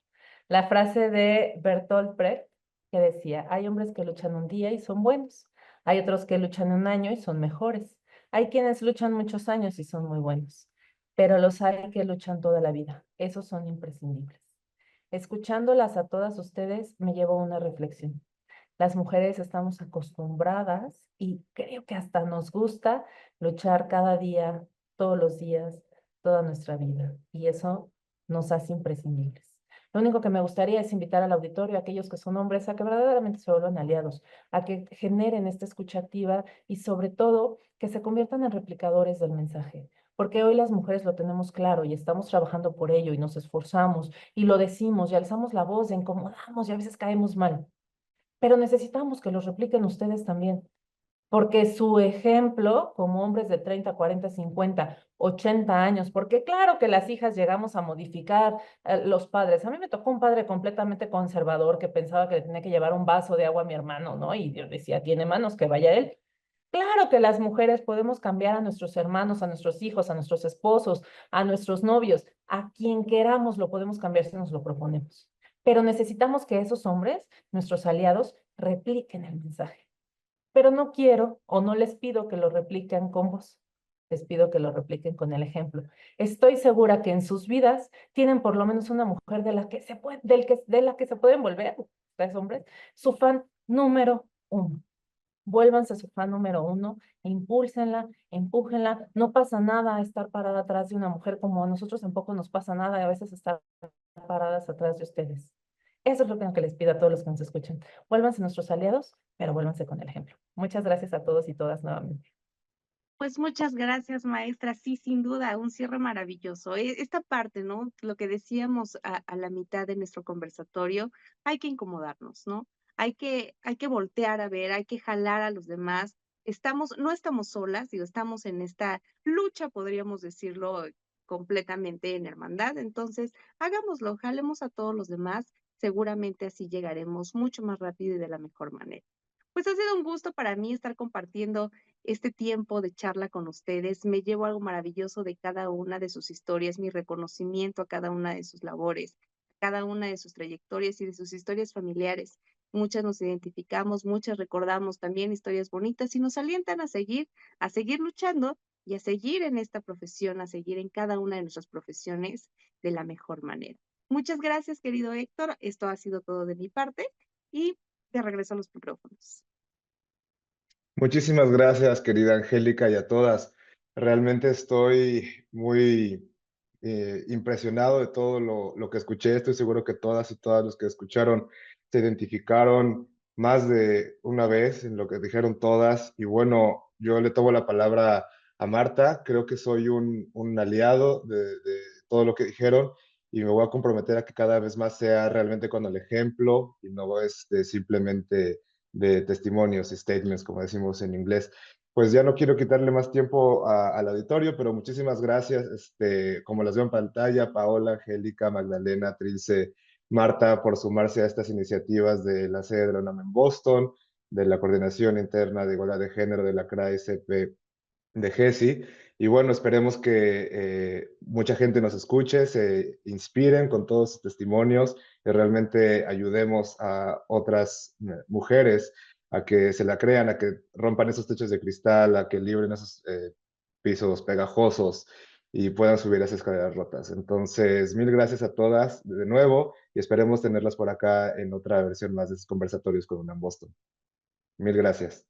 La frase de Bertolt Brecht, que decía, hay hombres que luchan un día y son buenos. Hay otros que luchan un año y son mejores. Hay quienes luchan muchos años y son muy buenos. Pero los hay que luchan toda la vida. Esos son imprescindibles. Escuchándolas a todas ustedes, me llevo una reflexión. Las mujeres estamos acostumbradas y creo que hasta nos gusta luchar cada día, todos los días, toda nuestra vida. Y eso nos hace imprescindibles. Lo único que me gustaría es invitar al auditorio, a aquellos que son hombres, a que verdaderamente se vuelvan aliados, a que generen esta escucha activa y sobre todo que se conviertan en replicadores del mensaje. Porque hoy las mujeres lo tenemos claro y estamos trabajando por ello y nos esforzamos y lo decimos y alzamos la voz, y incomodamos y a veces caemos mal. Pero necesitamos que los repliquen ustedes también, porque su ejemplo como hombres de 30, 40, 50, 80 años, porque claro que las hijas llegamos a modificar los padres. A mí me tocó un padre completamente conservador que pensaba que le tenía que llevar un vaso de agua a mi hermano, ¿no? Y yo decía, tiene manos, que vaya él. Claro que las mujeres podemos cambiar a nuestros hermanos, a nuestros hijos, a nuestros esposos, a nuestros novios, a quien queramos lo podemos cambiar si nos lo proponemos. Pero necesitamos que esos hombres, nuestros aliados, repliquen el mensaje. Pero no quiero o no les pido que lo repliquen con voz. Les pido que lo repliquen con el ejemplo. Estoy segura que en sus vidas tienen por lo menos una mujer de la que se pueden volver, ustedes hombres, su fan número 1. Vuélvanse su fan número 1, impúlsenla, empújenla. No pasa nada estar parada atrás de una mujer, como a nosotros tampoco nos pasa nada y a veces estar paradas atrás de ustedes. Eso es lo que les pido a todos los que nos escuchan. Vuélvanse nuestros aliados, pero vuélvanse con el ejemplo. Muchas gracias a todos y todas nuevamente. Pues muchas gracias, maestra. Sí, sin duda, un cierre maravilloso. Esta parte, ¿no? Lo que decíamos a la mitad de nuestro conversatorio, hay que incomodarnos, ¿no? Hay que voltear a ver, hay que jalar a los demás. No estamos solas, digo, estamos en esta lucha, podríamos decirlo, completamente en hermandad. Entonces, hagámoslo, jalemos a todos los demás. Seguramente así llegaremos mucho más rápido y de la mejor manera. Pues ha sido un gusto para mí estar compartiendo este tiempo de charla con ustedes. Me llevo algo maravilloso de cada una de sus historias, mi reconocimiento a cada una de sus labores, a cada una de sus trayectorias y de sus historias familiares. Muchas nos identificamos, muchas recordamos también historias bonitas y nos alientan a seguir luchando y a seguir en esta profesión, a seguir en cada una de nuestras profesiones de la mejor manera. Muchas gracias, querido Héctor. Esto ha sido todo de mi parte y te regreso a los micrófonos. Muchísimas gracias, querida Angélica, y a todas. Realmente estoy muy impresionado de todo lo que escuché. Estoy seguro que todas y todos los que escucharon se identificaron más de una vez en lo que dijeron todas. Y bueno, yo le tomo la palabra a Marta. Creo que soy un aliado de todo lo que dijeron y me voy a comprometer a que cada vez más sea realmente con el ejemplo y no es simplemente de testimonios y statements, como decimos en inglés. Pues ya no quiero quitarle más tiempo al auditorio, pero muchísimas gracias. Como las veo en pantalla, Paola, Angélica, Magdalena, Trilce, Marta, por sumarse a estas iniciativas de la sede de la UNAM en Boston, de la Coordinación Interna de Igualdad de Género de la CRA-SP de GESI. Y bueno, esperemos que mucha gente nos escuche, se inspiren con todos sus testimonios y realmente ayudemos a otras mujeres a que se la crean, a que rompan esos techos de cristal, a que libren esos pisos pegajosos y puedan subir esas escaleras rotas. Entonces, mil gracias a todas de nuevo y esperemos tenerlas por acá en otra versión más de estos conversatorios con UNAM Boston. Mil gracias.